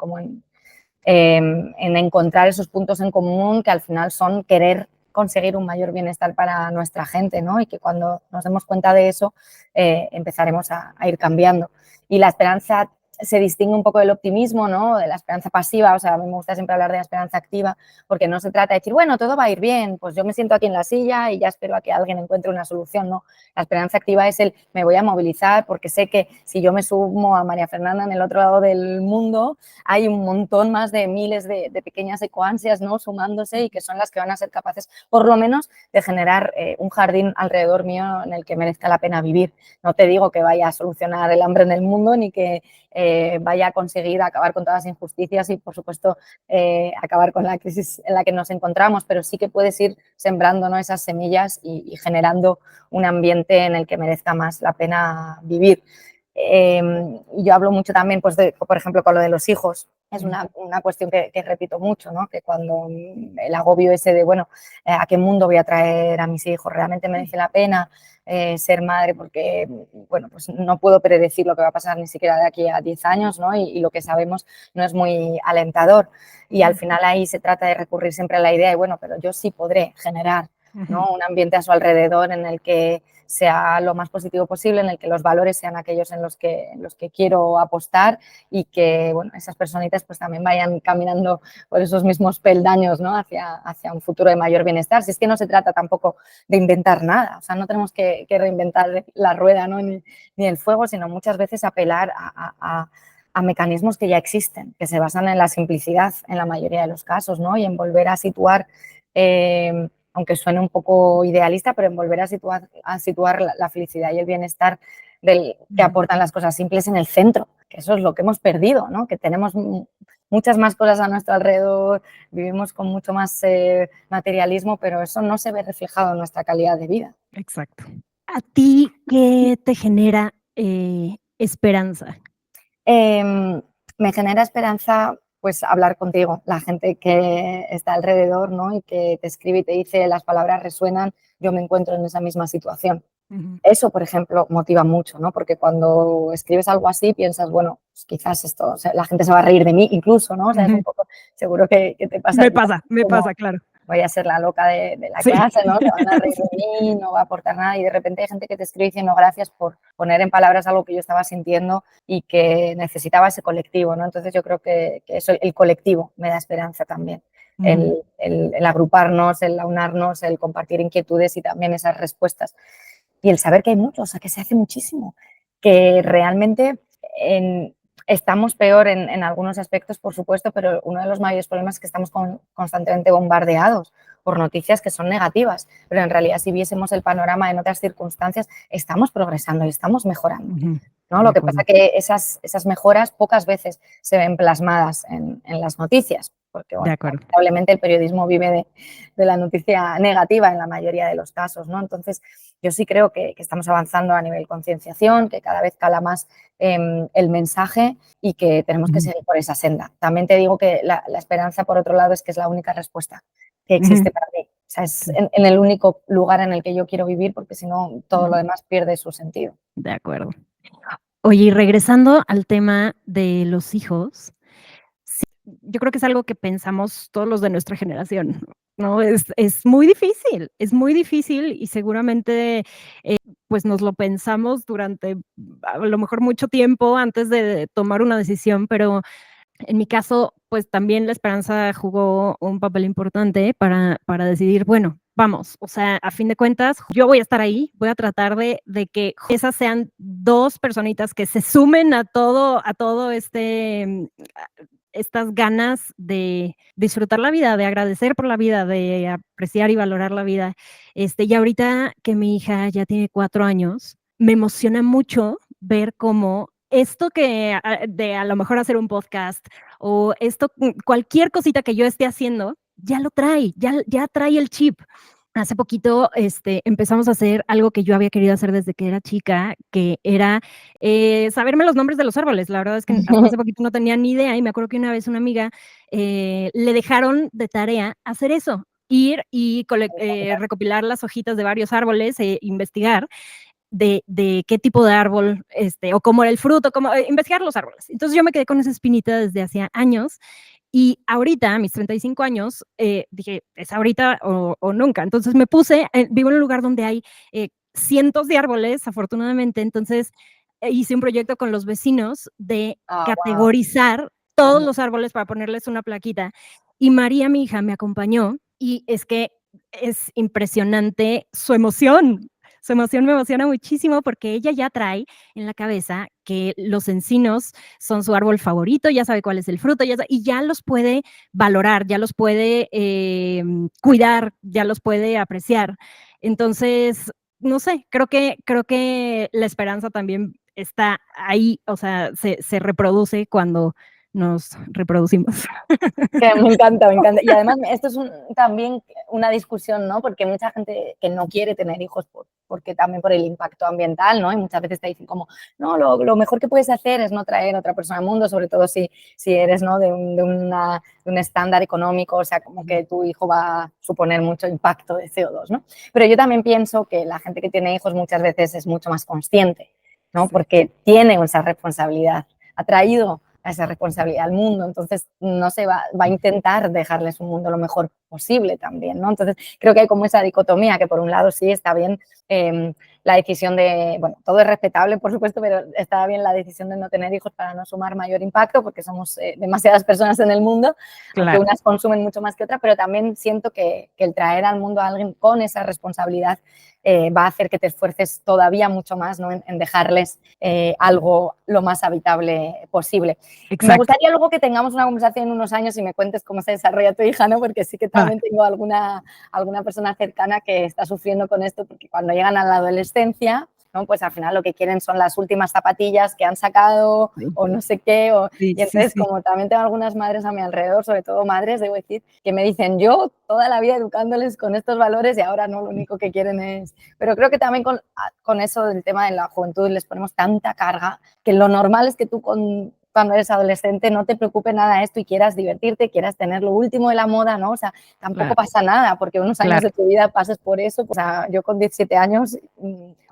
encontrar esos puntos en común que al final son querer conseguir un mayor bienestar para nuestra gente, ¿no? Y que cuando nos demos cuenta de eso empezaremos a ir cambiando. Y la esperanza se distingue un poco del optimismo, ¿no? De la esperanza pasiva, o sea, a mí me gusta siempre hablar de la esperanza activa, porque no se trata de decir, bueno, todo va a ir bien, pues yo me siento aquí en la silla y ya espero a que alguien encuentre una solución, ¿no? La esperanza activa es el me voy a movilizar porque sé que si yo me sumo a María Fernanda en el otro lado del mundo, hay un montón más de miles de pequeñas ecoansias, ¿no?, sumándose y que son las que van a ser capaces, por lo menos, de generar un jardín alrededor mío en el que merezca la pena vivir. No te digo que vaya a solucionar el hambre en el mundo ni que vaya a conseguir acabar con todas las injusticias y, por supuesto, acabar con la crisis en la que nos encontramos, pero sí que puedes ir sembrando, ¿no?, esas semillas y generando un ambiente en el que merezca más la pena vivir. Yo hablo mucho también, pues, por ejemplo, con lo de los hijos. Es una cuestión que repito mucho, ¿no? Que cuando el agobio ese de, bueno, ¿a qué mundo voy a traer a mis hijos? ¿Realmente merece la pena ser madre? Porque, bueno, pues no puedo predecir lo que va a pasar ni siquiera de aquí a 10 años, ¿no? Y lo que sabemos no es muy alentador. Y al final ahí se trata de recurrir siempre a la idea de, bueno, pero yo sí podré generar, ¿no?, un ambiente a su alrededor en el que sea lo más positivo posible, en el que los valores sean aquellos en los que quiero apostar y que, bueno, esas personitas pues también vayan caminando por esos mismos peldaños, ¿no?, hacia un futuro de mayor bienestar. Si es que no se trata tampoco de inventar nada, o sea, no tenemos que reinventar la rueda, ¿no?, ni el fuego, sino muchas veces apelar a mecanismos que ya existen, que se basan en la simplicidad en la mayoría de los casos, ¿no?, y en volver a situar aunque suene un poco idealista, pero en volver a situar la felicidad y el bienestar que aportan las cosas simples en el centro, que eso es lo que hemos perdido, ¿no? Que tenemos muchas más cosas a nuestro alrededor, vivimos con mucho más materialismo, pero eso no se ve reflejado en nuestra calidad de vida. Exacto. ¿A ti qué te genera esperanza? Me genera esperanza pues hablar contigo, la gente que está alrededor, ¿no?, y que te escribe y te dice las palabras resuenan, yo me encuentro en esa misma situación. Eso, por ejemplo, motiva mucho, ¿no? Porque cuando escribes algo así piensas, bueno, pues quizás esto, o sea, la gente se va a reír de mí incluso, ¿no? O sea, es un poco, seguro que te pasa Me como pasa, claro. voy a ser la loca de la Sí. clase, ¿no? Se van a reír de mí, no va a aportar nada. Y de repente hay gente que te escribe diciendo gracias por poner en palabras algo que yo estaba sintiendo y que necesitaba ese colectivo, ¿no? Entonces yo creo que eso, el colectivo me da esperanza también. El agruparnos, el aunarnos, el compartir inquietudes y también esas respuestas. Y el saber que hay muchos, o sea, que se hace muchísimo. que realmente estamos peor en algunos aspectos, por supuesto, pero uno de los mayores problemas es que estamos constantemente bombardeados por noticias que son negativas, pero en realidad si viésemos el panorama en otras circunstancias, estamos progresando y estamos mejorando, ¿no? Lo que pasa que esas mejoras pocas veces se ven plasmadas en las noticias, porque bueno, lamentablemente el periodismo vive de la noticia negativa en la mayoría de los casos, ¿no? Entonces, yo sí creo que estamos avanzando a nivel concienciación, que cada vez cala más el mensaje y que tenemos que seguir por esa senda. También te digo que la esperanza, por otro lado, es que es la única respuesta que existe para mí. O sea, es en el único lugar en el que yo quiero vivir, porque si no, todo lo demás pierde su sentido. De acuerdo. Oye, y regresando al tema de los hijos, sí, yo creo que es algo que pensamos todos los de nuestra generación, ¿no? Es muy difícil y seguramente pues nos lo pensamos durante a lo mejor mucho tiempo antes de tomar una decisión, pero en mi caso, pues también la esperanza jugó un papel importante para decidir, bueno, vamos, o sea, a fin de cuentas, yo voy a estar ahí, voy a tratar de que esas sean 2 personitas que se sumen a todo estas ganas de disfrutar la vida, de agradecer por la vida, de apreciar y valorar la vida. Y ahorita que mi hija ya tiene 4 años, me emociona mucho ver cómo esto que de a lo mejor hacer un podcast o esto, cualquier cosita que yo esté haciendo, ya lo trae, ya trae el chip. Hace poquito empezamos a hacer algo que yo había querido hacer desde que era chica, que era saberme los nombres de los árboles. La verdad es que hasta hace poquito no tenía ni idea y me acuerdo que una vez una amiga le dejaron de tarea hacer eso, ir y recopilar las hojitas de varios árboles e investigar de qué tipo de árbol, o cómo era el fruto, investigar los árboles. Entonces yo me quedé con esa espinita desde hacía años y ahorita, a mis 35 años, dije, es ahorita o nunca. Entonces me puse, vivo en un lugar donde hay cientos de árboles, afortunadamente, entonces hice un proyecto con los vecinos de categorizar todos los árboles para ponerles una plaquita. Y María, mi hija, me acompañó y es que es impresionante su emoción. Su emoción me emociona muchísimo porque ella ya trae en la cabeza que los encinos son su árbol favorito, ya sabe cuál es el fruto, y ya los puede valorar, ya los puede cuidar, ya los puede apreciar. Entonces, no sé, creo que la esperanza también está ahí, o sea, se reproduce cuando nos reproducimos. Que me encanta, me encanta. Y además esto es también una discusión, ¿no? Porque hay mucha gente que no quiere tener hijos porque también por el impacto ambiental, ¿no? Y muchas veces te dicen como, no, lo mejor que puedes hacer es no traer a otra persona al mundo, sobre todo si eres, ¿no? de un estándar económico, o sea, como que tu hijo va a suponer mucho impacto de CO2, ¿no? Pero yo también pienso que la gente que tiene hijos muchas veces es mucho más consciente, ¿no? Porque tiene esa responsabilidad, ha traído a esa responsabilidad al mundo, entonces no se va a intentar dejarles un mundo lo mejor posible también, ¿no? Entonces creo que hay como esa dicotomía que por un lado sí está bien la decisión de, bueno, todo es respetable por supuesto, pero está bien la decisión de no tener hijos para no sumar mayor impacto porque somos demasiadas personas en el mundo, claro. Aunque unas consumen mucho más que otras, pero también siento que el traer al mundo a alguien con esa responsabilidad va a hacer que te esfuerces todavía mucho más, ¿no? en dejarles algo lo más habitable posible. Exacto. Me gustaría luego que tengamos una conversación en unos años y me cuentes cómo se desarrolla tu hija, ¿no? Porque sí que también tengo alguna persona cercana que está sufriendo con esto, porque cuando llegan a la adolescencia, ¿no? Pues al final lo que quieren son las últimas zapatillas que han sacado o no sé qué. Y entonces, como también tengo algunas madres a mi alrededor, sobre todo madres, debo decir, que me dicen, yo toda la vida educándoles con estos valores y ahora no, lo único que quieren es... Pero creo que también con eso del tema de la juventud les ponemos tanta carga que lo normal es que tú cuando eres adolescente no te preocupe nada esto y quieras divertirte, quieras tener lo último de la moda, ¿no? O sea, tampoco pasa nada porque unos años de tu vida pases por eso. Pues, o sea, yo con 17 años...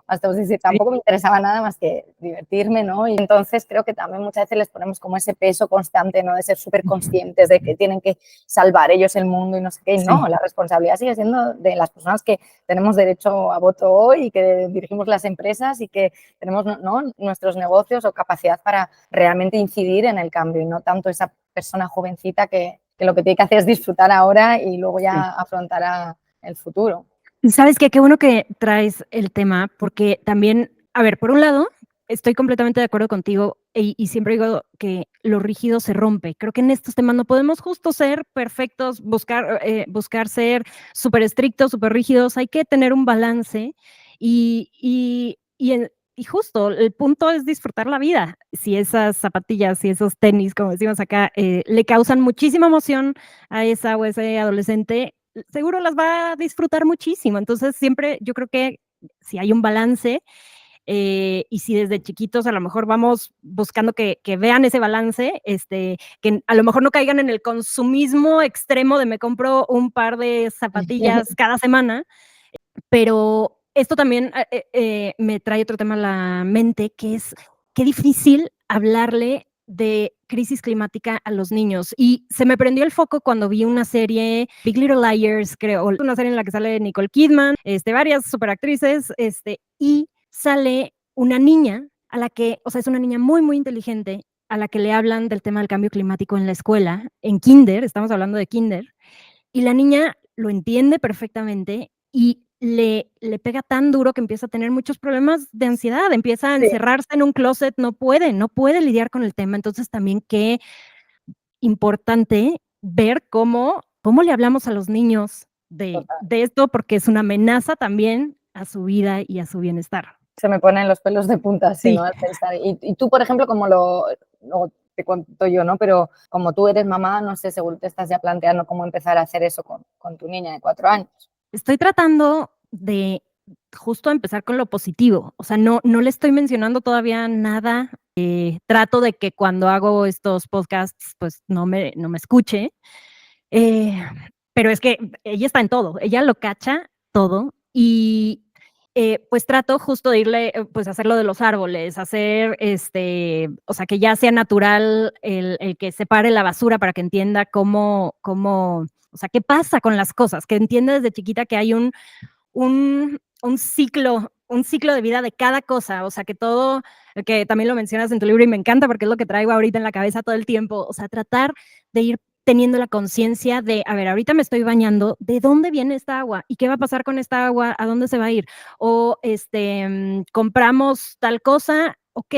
hasta los 17 tampoco me interesaba nada más que divertirme, ¿no? Y entonces creo que también muchas veces les ponemos como ese peso constante, ¿no? De ser súper conscientes de que tienen que salvar ellos el mundo y no sé qué. Y no, la responsabilidad sigue siendo de las personas que tenemos derecho a voto hoy y que dirigimos las empresas y que tenemos, ¿no? nuestros negocios o capacidad para realmente incidir en el cambio y no tanto esa persona jovencita que lo que tiene que hacer es disfrutar ahora y luego ya afrontará el futuro. ¿Sabes qué? Qué bueno que traes el tema, porque también, a ver, por un lado, estoy completamente de acuerdo contigo y siempre digo que lo rígido se rompe. Creo que en estos temas no podemos justo ser perfectos, buscar ser súper estrictos, súper rígidos. Hay que tener un balance y justo el punto es disfrutar la vida. Si esas zapatillas, si esos tenis, como decimos acá, le causan muchísima emoción a esa o ese adolescente, seguro las va a disfrutar muchísimo. Entonces siempre yo creo que si hay un balance y si desde chiquitos a lo mejor vamos buscando que vean ese balance, que a lo mejor no caigan en el consumismo extremo de me compro un par de zapatillas cada semana, pero esto también me trae otro tema a la mente, que es qué difícil hablarle de crisis climática a los niños. Y se me prendió el foco cuando vi una serie, Big Little Liars, creo, una serie en la que sale Nicole Kidman, varias superactrices, y sale una niña a la que, o sea, es una niña muy, muy inteligente, a la que le hablan del tema del cambio climático en la escuela, en kinder, estamos hablando de kinder, y la niña lo entiende perfectamente y le pega tan duro que empieza a tener muchos problemas de ansiedad, empieza a Sí, encerrarse en un closet, no puede lidiar con el tema. Entonces también qué importante ver cómo le hablamos a los niños total. de esto, porque es una amenaza también a su vida y a su bienestar. Se me ponen los pelos de punta así, ¿no? Sí. Al pensar. Y tú, por ejemplo, como o te cuento yo, ¿no? Pero como tú eres mamá, no sé, seguro te estás ya planteando cómo empezar a hacer eso con tu niña de 4 años. Estoy tratando de justo empezar con lo positivo, o sea, no le estoy mencionando todavía nada, trato de que cuando hago estos podcasts, pues no me escuche, eh, pero es que ella está en todo, ella lo cacha todo y pues trato justo de irle, pues hacer lo de los árboles, hacer o sea, que ya sea natural el que separe la basura para que entienda cómo, o sea, qué pasa con las cosas, que entienda desde chiquita que hay un ciclo de vida de cada cosa, o sea, que todo, que también lo mencionas en tu libro y me encanta porque es lo que traigo ahorita en la cabeza todo el tiempo, o sea, tratar de ir teniendo la conciencia de, a ver, ahorita me estoy bañando, ¿de dónde viene esta agua? ¿Y qué va a pasar con esta agua? ¿A dónde se va a ir? O compramos tal cosa, ok,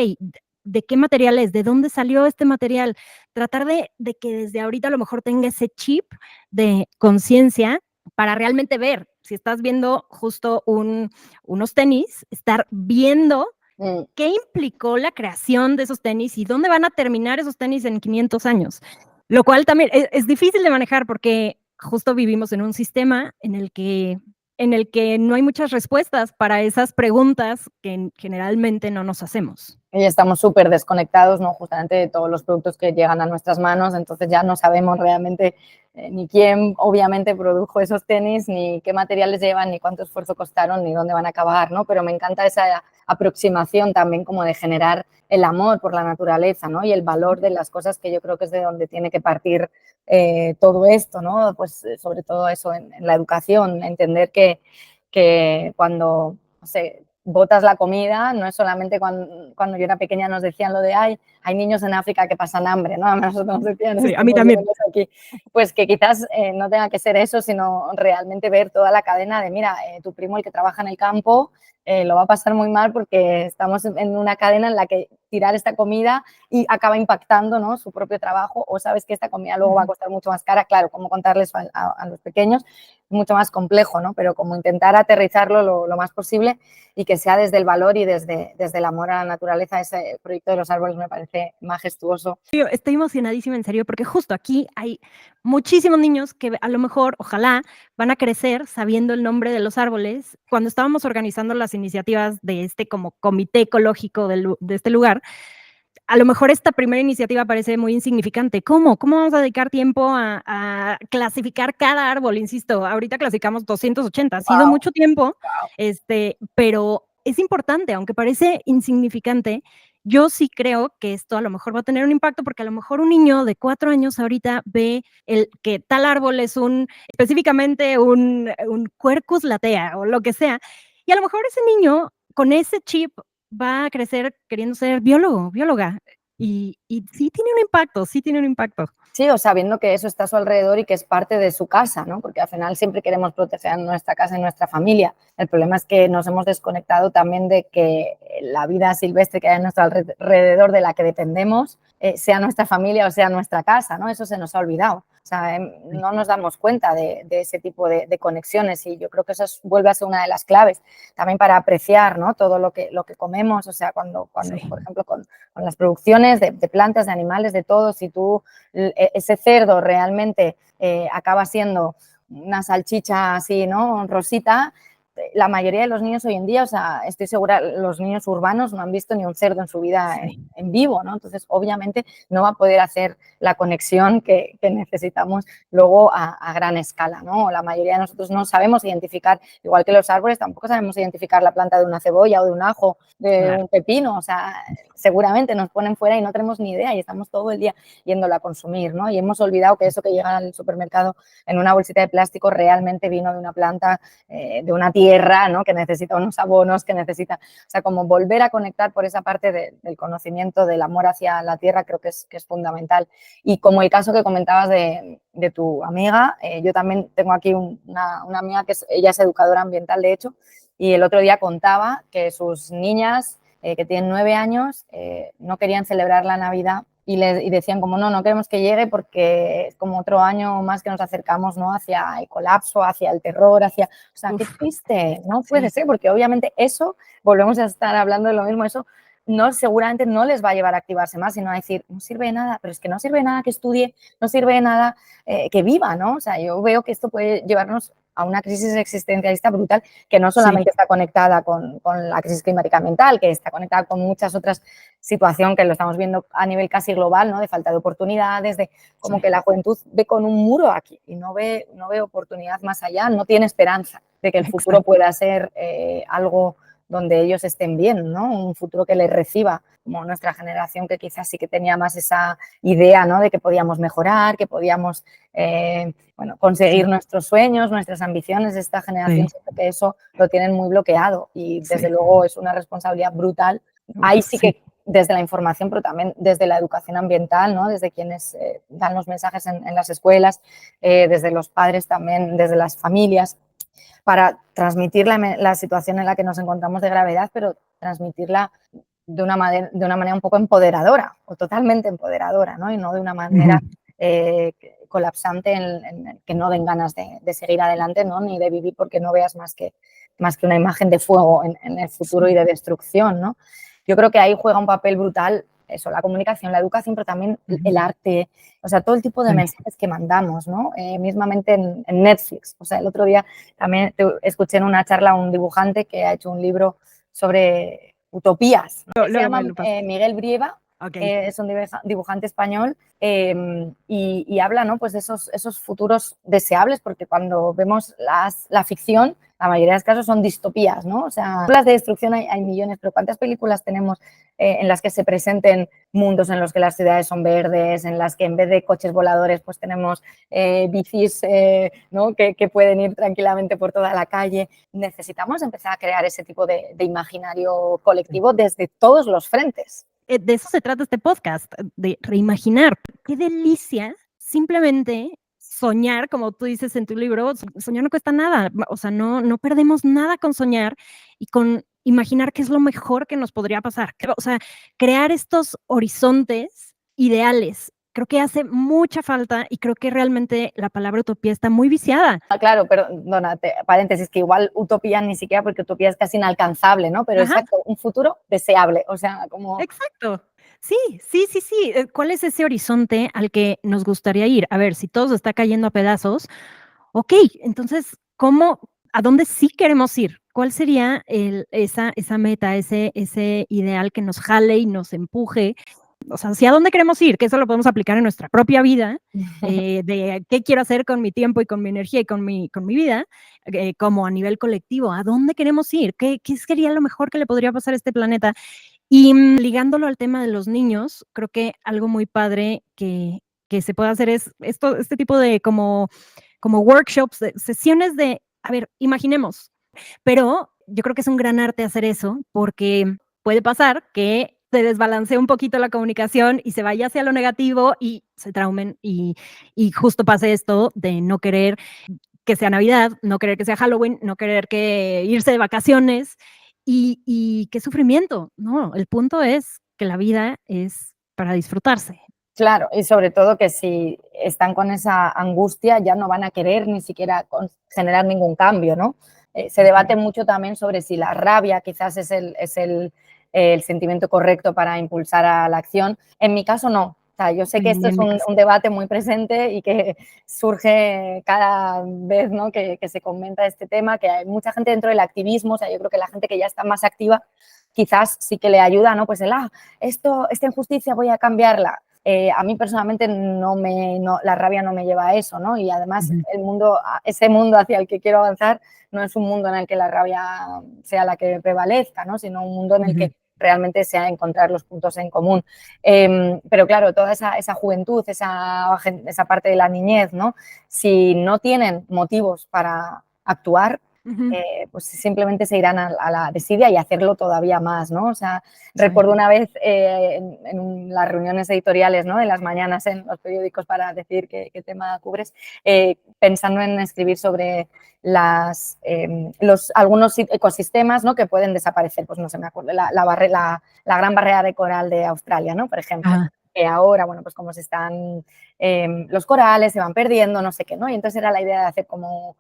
¿de qué material es? ¿De dónde salió este material? Tratar de que desde ahorita a lo mejor tenga ese chip de conciencia para realmente ver. Si estás viendo justo unos tenis, estar viendo Mm. qué implicó la creación de esos tenis y dónde van a terminar esos tenis en 500 años. Lo cual también es difícil de manejar porque justo vivimos en un sistema en el que no hay muchas respuestas para esas preguntas que generalmente no nos hacemos. Y estamos súper desconectados, ¿no? Justamente de todos los productos que llegan a nuestras manos, entonces ya no sabemos realmente ni quién obviamente produjo esos tenis, ni qué materiales llevan, ni cuánto esfuerzo costaron, ni dónde van a acabar, ¿no? Pero me encanta esa aproximación también como de generar el amor por la naturaleza, ¿no? Y el valor de las cosas, que yo creo que es de donde tiene que partir todo esto, ¿no? Pues sobre todo eso en la educación, entender que cuando, no sé, botas la comida, no es solamente cuando yo era pequeña nos decían lo de, ay, hay niños en África que pasan hambre, ¿no? A nosotros nos decían Sí, a esto, mí pues también. aquí. Pues que quizás no tenga que ser eso, sino realmente ver toda la cadena de, mira, tu primo, el que trabaja en el campo, lo va a pasar muy mal porque estamos en una cadena en la que tirar esta comida y acaba impactando, ¿no? Su propio trabajo, o sabes que esta comida luego va a costar mucho más cara, claro, cómo contarles a los pequeños, mucho más complejo, ¿no? Pero como intentar aterrizarlo lo más posible y que sea desde el valor y desde el amor a la naturaleza. Ese proyecto de los árboles me parece majestuoso. Estoy emocionadísima, en serio, porque justo aquí hay muchísimos niños que a lo mejor, ojalá, van a crecer sabiendo el nombre de los árboles. Cuando estábamos organizando las iniciativas de este como comité ecológico de este lugar, a lo mejor esta primera iniciativa parece muy insignificante. ¿Cómo? ¿Cómo vamos a dedicar tiempo a clasificar cada árbol? Insisto, ahorita clasificamos 280, ha sido Wow. mucho tiempo, pero es importante, aunque parece insignificante. Yo sí creo que esto a lo mejor va a tener un impacto porque a lo mejor un niño de 4 años ahorita ve que tal árbol es específicamente un Quercus latea o lo que sea, y a lo mejor ese niño con ese chip va a crecer queriendo ser biólogo, bióloga. Y sí tiene un impacto, sí tiene un impacto. Sí, o sabiendo que eso está a su alrededor y que es parte de su casa, ¿no? Porque al final siempre queremos proteger nuestra casa y nuestra familia. El problema es que nos hemos desconectado también de que la vida silvestre que hay a nuestro alrededor, de la que dependemos, sea nuestra familia o sea nuestra casa, ¿no? Eso se nos ha olvidado. O sea, no nos damos cuenta de ese tipo de conexiones, y yo creo que eso vuelve a ser una de las claves también para apreciar, ¿no? Todo lo que comemos. O sea, cuando Sí. por ejemplo, con las producciones de plantas, de animales, de todo, si tú ese cerdo realmente acaba siendo una salchicha así, ¿no? Rosita, la mayoría de los niños hoy en día, o sea, estoy segura, los niños urbanos no han visto ni un cerdo en su vida Sí. en vivo, ¿no? Entonces, obviamente, no va a poder hacer la conexión que necesitamos luego a gran escala, ¿no? La mayoría de nosotros no sabemos identificar, igual que los árboles, tampoco sabemos identificar la planta de una cebolla o de un ajo, de un pepino. O sea, seguramente nos ponen fuera y no tenemos ni idea y estamos todo el día yéndolo a consumir, ¿no? Y hemos olvidado que eso que llega al supermercado en una bolsita de plástico realmente vino de una planta, de una tierra, ¿no? Que necesita unos abonos, que necesita, o sea, como volver a conectar por esa parte del conocimiento, del amor hacia la tierra, creo que es fundamental. Y como el caso que comentabas de tu amiga, yo también tengo aquí una amiga que ella es educadora ambiental, de hecho, y el otro día contaba que sus niñas, que tienen 9 años, no querían celebrar la Navidad y decían como no queremos que llegue porque es como otro año más que nos acercamos, ¿no? Hacia el colapso, hacia el terror, o sea, qué triste, no puede ser, porque obviamente eso, volvemos a estar hablando de lo mismo, eso seguramente no les va a llevar a activarse más, sino a decir, no sirve de nada, pero es que no sirve de nada que estudie, no sirve de nada que viva, ¿no? O sea, yo veo que esto puede llevarnos a una crisis existencialista brutal, que no solamente está conectada con la crisis climática ambiental, que está conectada con muchas otras situaciones que lo estamos viendo a nivel casi global, ¿no? De falta de oportunidades, de como que la juventud ve con un muro aquí y no ve oportunidad más allá, no tiene esperanza de que el futuro pueda ser algo donde ellos estén bien, ¿no? Un futuro que les reciba, como nuestra generación, que quizás sí que tenía más esa idea, ¿no? De que podíamos mejorar, que podíamos conseguir nuestros sueños, nuestras ambiciones. Esta generación siento que eso lo tienen muy bloqueado y desde luego es una responsabilidad brutal. Ahí sí que desde la información, pero también desde la educación ambiental, ¿no? Desde quienes dan los mensajes en las escuelas, desde los padres también, desde las familias, para transmitir la situación en la que nos encontramos de gravedad, pero transmitirla de una manera un poco empoderadora o totalmente empoderadora, ¿no? Y no de una manera colapsante en que no den ganas de seguir adelante, ¿no? Ni de vivir, porque no veas más que una imagen de fuego en el futuro y de destrucción, ¿no? Yo creo que ahí juega un papel brutal eso, la comunicación, la educación, pero también el arte, o sea, todo el tipo de mensajes que mandamos, ¿no? Mismamente en Netflix. O sea, el otro día también escuché en una charla a un dibujante que ha hecho un libro sobre utopías, ¿no? Se llama Miguel Brieva, es un dibujante español, y habla, ¿no? Pues de esos futuros deseables, porque cuando vemos la ficción, la mayoría de los casos son distopías, ¿no? O sea, películas de destrucción hay millones, pero ¿cuántas películas tenemos en las que se presenten mundos en los que las ciudades son verdes, en las que en vez de coches voladores pues tenemos bicis, ¿no? que pueden ir tranquilamente por toda la calle? Necesitamos empezar a crear ese tipo de imaginario colectivo desde todos los frentes. De eso se trata este podcast, de reimaginar. Qué delicia simplemente soñar, como tú dices en tu libro. Soñar no cuesta nada, o sea, no perdemos nada con soñar y con imaginar qué es lo mejor que nos podría pasar. O sea, crear estos horizontes ideales. Creo que hace mucha falta y creo que realmente la palabra utopía está muy viciada. Claro, perdona, paréntesis, que igual utopía ni siquiera, porque utopía es casi inalcanzable, ¿no? Pero exacto, un futuro deseable, o sea, como... Exacto. Sí. ¿Cuál es ese horizonte al que nos gustaría ir? A ver, si todo se está cayendo a pedazos, ok, entonces, a dónde sí queremos ir? ¿Cuál sería esa meta, ese ideal que nos jale y nos empuje? O sea, ¿hacia dónde queremos ir? Que eso lo podemos aplicar en nuestra propia vida, de qué quiero hacer con mi tiempo y con mi energía y con mi vida, como a nivel colectivo. ¿A dónde queremos ir? ¿Qué sería lo mejor que le podría pasar a este planeta? Y ligándolo al tema de los niños, creo que algo muy padre que se puede hacer es este tipo de como workshops, sesiones de, a ver, imaginemos, pero yo creo que es un gran arte hacer eso, porque puede pasar que se desbalancee un poquito la comunicación y se vaya hacia lo negativo y se traumen y justo pase esto de no querer que sea Navidad, no querer que sea Halloween, no querer que irse de vacaciones y qué sufrimiento. No, el punto es que la vida es para disfrutarse. Claro, y sobre todo que si están con esa angustia ya no van a querer ni siquiera generar ningún cambio, ¿no? Se debate mucho también sobre si la rabia quizás es el sentimiento correcto para impulsar a la acción. En mi caso, no. O sea, yo sé que esto es un debate muy presente y que surge cada vez, ¿no?, que se comenta este tema, que hay mucha gente dentro del activismo. O sea, yo creo que la gente que ya está más activa quizás sí que le ayuda, ¿no? Pues esta injusticia voy a cambiarla. A mí personalmente la rabia no me lleva a eso, ¿no? Y además ese mundo hacia el que quiero avanzar no es un mundo en el que la rabia sea la que prevalezca, ¿no? Sino un mundo en el que realmente sea encontrar los puntos en común. Pero claro, toda esa juventud, esa parte de la niñez, ¿no? Si no tienen motivos para actuar, pues simplemente se irán a la desidia y hacerlo todavía más, ¿no? O sea, recuerdo una vez en las reuniones editoriales, ¿no?, de las mañanas en los periódicos para decir qué tema cubres, pensando en escribir sobre algunos ecosistemas, ¿no?, que pueden desaparecer. Pues no sé, me acuerdo, la gran barrera de coral de Australia, ¿no?, por ejemplo. Que ahora, bueno, pues como los corales se van perdiendo, no sé qué, ¿no? Y entonces era la idea de hacer como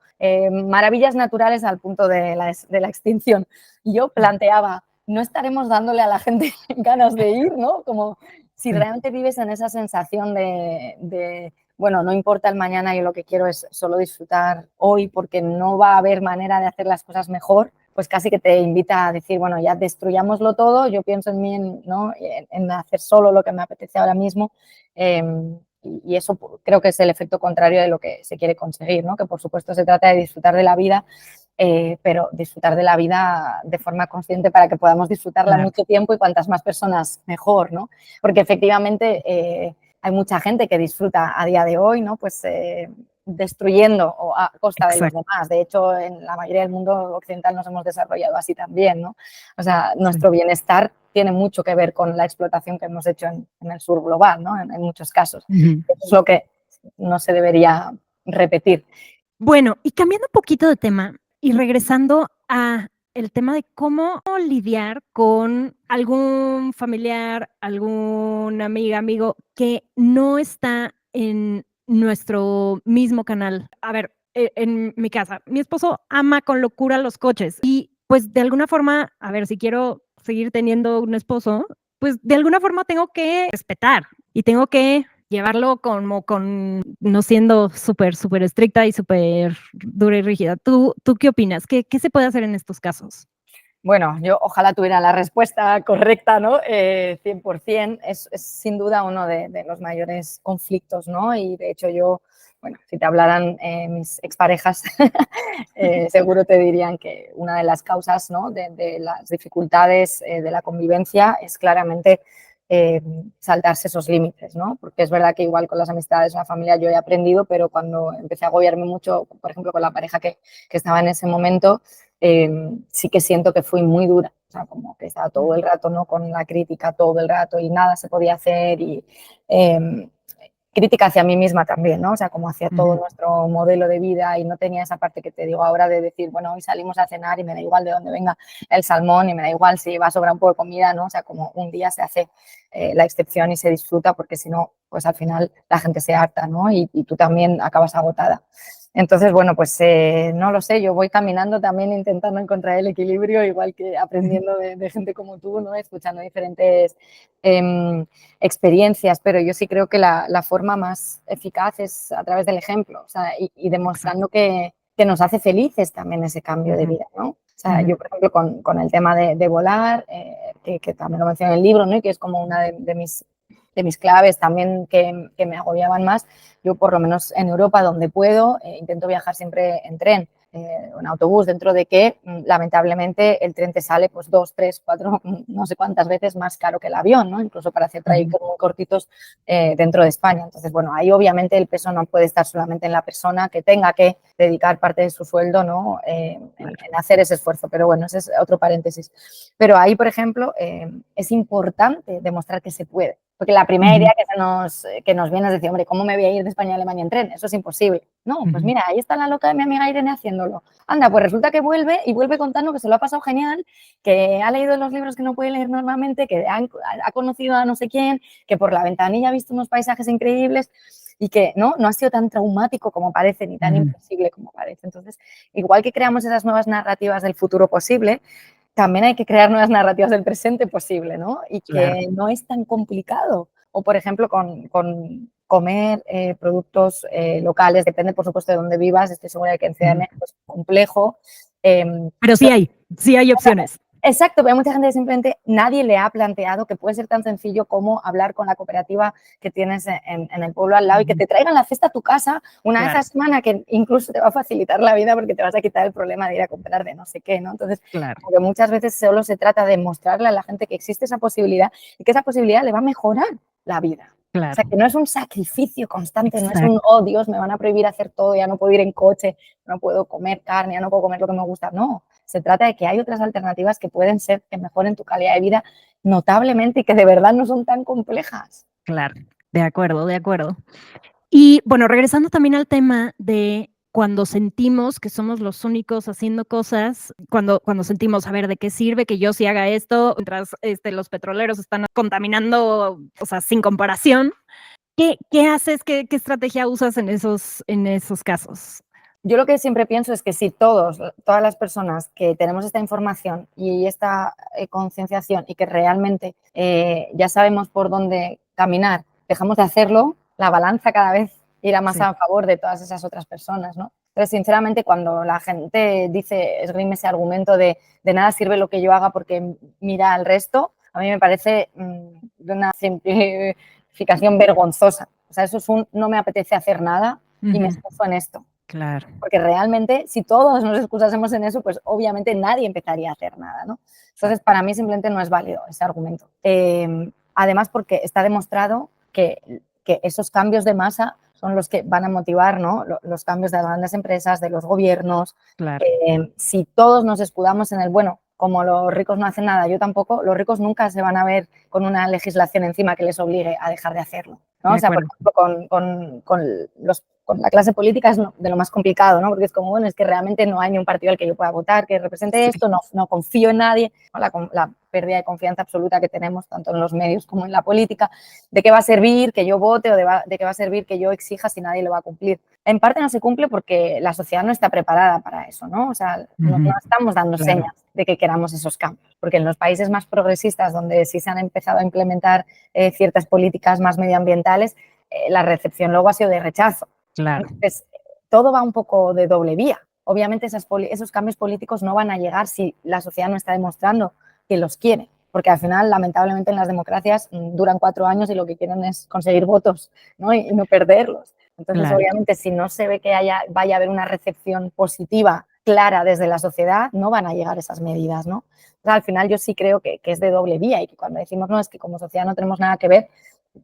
maravillas naturales al punto de la extinción. Y yo planteaba, no estaremos dándole a la gente ganas de ir, ¿no? Como si realmente vives en esa sensación de, bueno, no importa el mañana, yo lo que quiero es solo disfrutar hoy porque no va a haber manera de hacer las cosas mejor, pues casi que te invita a decir, bueno, ya destruyámoslo todo, yo pienso en mí, ¿no?, en hacer solo lo que me apetece ahora mismo, y eso creo que es el efecto contrario de lo que se quiere conseguir, ¿no? Que por supuesto se trata de disfrutar de la vida, pero disfrutar de la vida de forma consciente para que podamos disfrutarla mucho tiempo y cuantas más personas mejor, ¿no? Porque efectivamente hay mucha gente que disfruta a día de hoy, ¿no? Pues destruyendo o a costa de los demás. De hecho, en la mayoría del mundo occidental nos hemos desarrollado así también, ¿no? O sea, nuestro bienestar tiene mucho que ver con la explotación que hemos hecho en el sur global, ¿no? En muchos casos. Eso es lo que no se debería repetir. Bueno, y cambiando un poquito de tema y regresando a el tema de cómo lidiar con algún familiar, alguna amiga, amigo que no está en nuestro mismo canal. A ver, en mi casa, mi esposo ama con locura los coches y pues de alguna forma, a ver, si quiero seguir teniendo un esposo, pues de alguna forma tengo que respetar y tengo que llevarlo como con no siendo súper, súper estricta y súper dura y rígida. ¿Tú qué opinas? ¿Qué se puede hacer en estos casos? Bueno, yo ojalá tuviera la respuesta correcta, ¿no? 100%. Es sin duda uno de los mayores conflictos, ¿no? Y de hecho yo, bueno, si te hablaran mis exparejas, seguro te dirían que una de las causas, ¿no?, de las dificultades de la convivencia es claramente saltarse esos límites, ¿no? Porque es verdad que igual con las amistades, la familia yo he aprendido, pero cuando empecé a agobiarme mucho, por ejemplo, con la pareja que estaba en ese momento, sí que siento que fui muy dura, o sea, como que estaba todo el rato, ¿no?, con la crítica todo el rato y nada se podía hacer y crítica hacia mí misma también, ¿no? O sea, como hacia todo nuestro modelo de vida y no tenía esa parte que te digo ahora de decir, bueno, hoy salimos a cenar y me da igual de dónde venga el salmón y me da igual si va a sobrar un poco de comida, ¿no? O sea, como un día se hace la excepción y se disfruta porque si no, pues al final la gente se harta, ¿no? Y tú también acabas agotada. Entonces, bueno, pues no lo sé, yo voy caminando también intentando encontrar el equilibrio, igual que aprendiendo de gente como tú, ¿no?, escuchando diferentes experiencias, pero yo sí creo que la forma más eficaz es a través del ejemplo, o sea, y demostrando que nos hace felices también ese cambio de vida, ¿no? O sea, yo, por ejemplo, con el tema de volar, que también lo mencioné en el libro, ¿no?, y que es como una de mis claves también que me agobiaban más. Yo, por lo menos en Europa, donde puedo, intento viajar siempre en tren. un autobús, dentro de que lamentablemente el tren te sale pues 2, 3, 4, no sé cuántas veces más caro que el avión, ¿no? Incluso para hacer trayectos muy cortitos dentro de España. Entonces, bueno, ahí obviamente el peso no puede estar solamente en la persona que tenga que dedicar parte de su sueldo, ¿no? En hacer ese esfuerzo. Pero bueno, ese es otro paréntesis. Pero ahí, por ejemplo, es importante demostrar que se puede. Porque la primera idea que nos viene es decir, hombre, ¿cómo me voy a ir de España a Alemania en tren? Eso es imposible. No, pues mira, ahí está la loca de mi amiga Irene haciéndolo. Anda, pues resulta que vuelve y vuelve contando que se lo ha pasado genial, que ha leído los libros que no puede leer normalmente, que ha conocido a no sé quién, que por la ventanilla ha visto unos paisajes increíbles y que no ha sido tan traumático como parece, ni tan imposible como parece. Entonces, igual que creamos esas nuevas narrativas del futuro posible, también hay que crear nuevas narrativas del presente posible, ¿no? Y que no es tan complicado. O, por ejemplo, con comer productos locales, depende, por supuesto, de dónde vivas. Estoy segura de que en Ciudad de México es complejo. Pero sí hay opciones. Exacto, pero hay mucha gente que simplemente nadie le ha planteado que puede ser tan sencillo como hablar con la cooperativa que tienes en el pueblo al lado y que te traigan la cesta a tu casa una vez a la semana, que incluso te va a facilitar la vida porque te vas a quitar el problema de ir a comprar de no sé qué, ¿no? Entonces, porque muchas veces solo se trata de mostrarle a la gente que existe esa posibilidad y que esa posibilidad le va a mejorar la vida. Claro. O sea, que no es un sacrificio constante, no es un, oh Dios, me van a prohibir hacer todo, ya no puedo ir en coche, no puedo comer carne, ya no puedo comer lo que me gusta. No, se trata de que hay otras alternativas que pueden ser que mejoren tu calidad de vida notablemente y que de verdad no son tan complejas. Claro, de acuerdo, de acuerdo. Y bueno, regresando también al tema de cuando sentimos que somos los únicos haciendo cosas, cuando sentimos, a ver, ¿de qué sirve que yo sí haga esto? Mientras los petroleros están contaminando, o sea, sin comparación. ¿Qué haces? ¿Qué estrategia usas en esos casos? Yo lo que siempre pienso es que si todas las personas que tenemos esta información y esta concienciación y que realmente ya sabemos por dónde caminar, dejamos de hacerlo, la balanza cada vez irá más a favor de todas esas otras personas, ¿no? Pero sinceramente, cuando la gente esgrime ese argumento de nada sirve lo que yo haga porque mira al resto, a mí me parece de una simplificación vergonzosa. O sea, eso es no me apetece hacer nada y me excuso en esto. Claro. Porque realmente, si todos nos excusásemos en eso, pues obviamente nadie empezaría a hacer nada, ¿no? Entonces, para mí simplemente no es válido ese argumento. Además, porque está demostrado que esos cambios de masa son los que van a motivar, ¿no? Los cambios de las grandes empresas, de los gobiernos. Claro. Si todos nos escudamos en el, bueno, como los ricos no hacen nada, yo tampoco, los ricos nunca se van a ver con una legislación encima que les obligue a dejar de hacerlo, ¿no? O sea, por ejemplo, con la clase política es de lo más complicado, ¿no? Porque es como, bueno, es que realmente no hay ni un partido al que yo pueda votar que represente esto, no confío en nadie, ¿no? La pérdida de confianza absoluta que tenemos tanto en los medios como en la política. ¿De qué va a servir que yo vote o de qué va a servir que yo exija si nadie lo va a cumplir? En parte no se cumple porque la sociedad no está preparada para eso, ¿no? O sea, no estamos dando señas de que queramos esos cambios, porque en los países más progresistas, donde sí se han empezado a implementar ciertas políticas más medioambientales, la recepción luego ha sido de rechazo. Claro. Entonces, todo va un poco de doble vía. Obviamente esos cambios políticos no van a llegar si la sociedad no está demostrando que los quiere, porque al final, lamentablemente, en las democracias duran 4 años y lo que quieren es conseguir votos, ¿no? Y no perderlos. Entonces, obviamente, si no se ve que vaya a haber una recepción positiva, clara desde la sociedad, no van a llegar esas medidas, ¿no? Entonces, al final, yo sí creo que es de doble vía y que cuando decimos, no, es que como sociedad no tenemos nada que ver,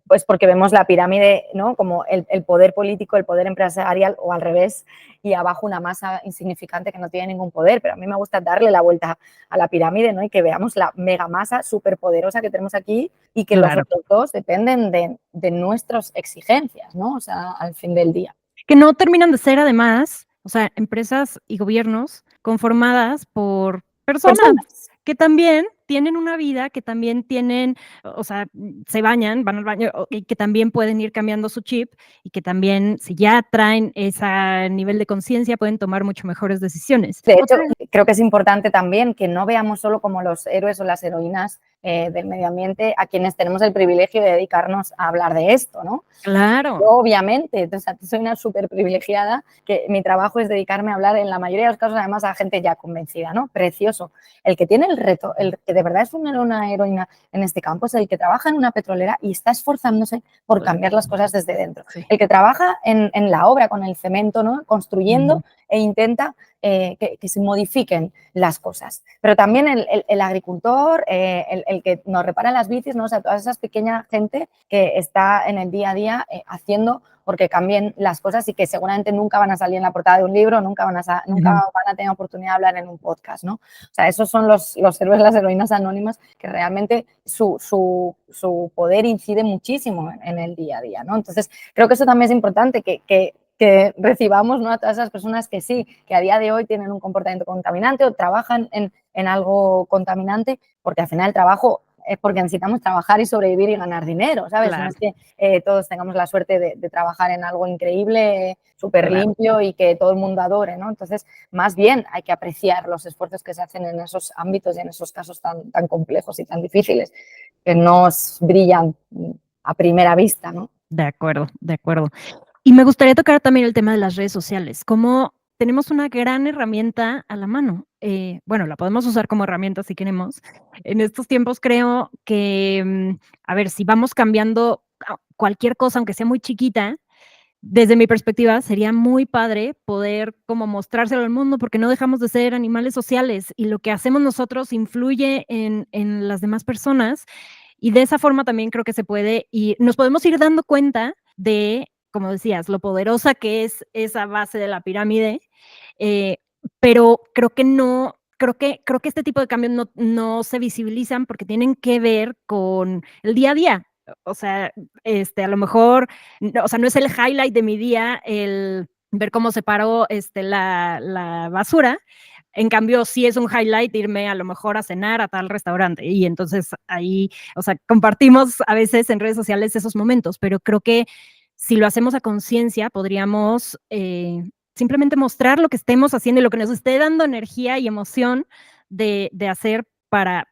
pues porque vemos la pirámide, ¿no? Como el poder político, el poder empresarial o al revés, y abajo una masa insignificante que no tiene ningún poder. Pero a mí me gusta darle la vuelta a la pirámide, ¿no? Y que veamos la mega masa superpoderosa que tenemos aquí y que los otros dos dependen de nuestras exigencias, ¿no? O sea, al fin del día. Que no terminan de ser, además, o sea, empresas y gobiernos conformadas por personas que también tienen una vida, que también tienen, o sea, se bañan, van al baño, y que también pueden ir cambiando su chip y que también, si ya traen ese nivel de conciencia, pueden tomar mucho mejores decisiones. De hecho, creo que es importante también que no veamos solo como los héroes o las heroínas del medio ambiente a quienes tenemos el privilegio de dedicarnos a hablar de esto, ¿no? Claro. Yo, obviamente, entonces soy una súper privilegiada, que mi trabajo es dedicarme a hablar en la mayoría de los casos además a gente ya convencida, ¿no? Precioso. El que tiene el reto, el que de verdad es una heroína en este campo es el que trabaja en una petrolera y está esforzándose por cambiar las cosas desde dentro. Sí. El que trabaja en la obra con el cemento, ¿no? Construyendo e intenta que se modifiquen las cosas. Pero también el agricultor, el que nos repara las bicis, ¿no? O sea, toda esa pequeña gente que está en el día a día haciendo porque cambien las cosas y que seguramente nunca van a salir en la portada de un libro, nunca van a tener oportunidad de hablar en un podcast, ¿no? O sea, esos son los héroes, las heroínas anónimas que realmente su poder incide muchísimo en el día a día, ¿no? Entonces, creo que eso también es importante, que recibamos, ¿no? A todas esas personas que sí, que a día de hoy tienen un comportamiento contaminante o trabajan en algo contaminante, porque al final el trabajo es porque necesitamos trabajar y sobrevivir y ganar dinero, ¿sabes? Claro. No es que todos tengamos la suerte de trabajar en algo increíble, súper limpio y que todo el mundo adore, ¿no? Entonces, más bien hay que apreciar los esfuerzos que se hacen en esos ámbitos y en esos casos tan complejos y tan difíciles, que nos brillan a primera vista, ¿no? De acuerdo, de acuerdo. Y me gustaría tocar también el tema de las redes sociales, cómo tenemos una gran herramienta a la mano. Bueno, la podemos usar como herramienta si queremos. En estos tiempos creo que, a ver, si vamos cambiando cualquier cosa, aunque sea muy chiquita, desde mi perspectiva sería muy padre poder como mostrárselo al mundo, porque no dejamos de ser animales sociales y lo que hacemos nosotros influye en las demás personas. Y de esa forma también creo que se puede y nos podemos ir dando cuenta de, como decías, lo poderosa que es esa base de la pirámide, pero creo que este tipo de cambios no se visibilizan porque tienen que ver con el día a día. O sea, a lo mejor, o sea, no es el highlight de mi día el ver cómo separó la basura. En cambio, sí es un highlight irme a lo mejor a cenar a tal restaurante y entonces ahí, o sea, compartimos a veces en redes sociales esos momentos, pero creo que si lo hacemos a conciencia podríamos simplemente mostrar lo que estemos haciendo y lo que nos esté dando energía y emoción de hacer para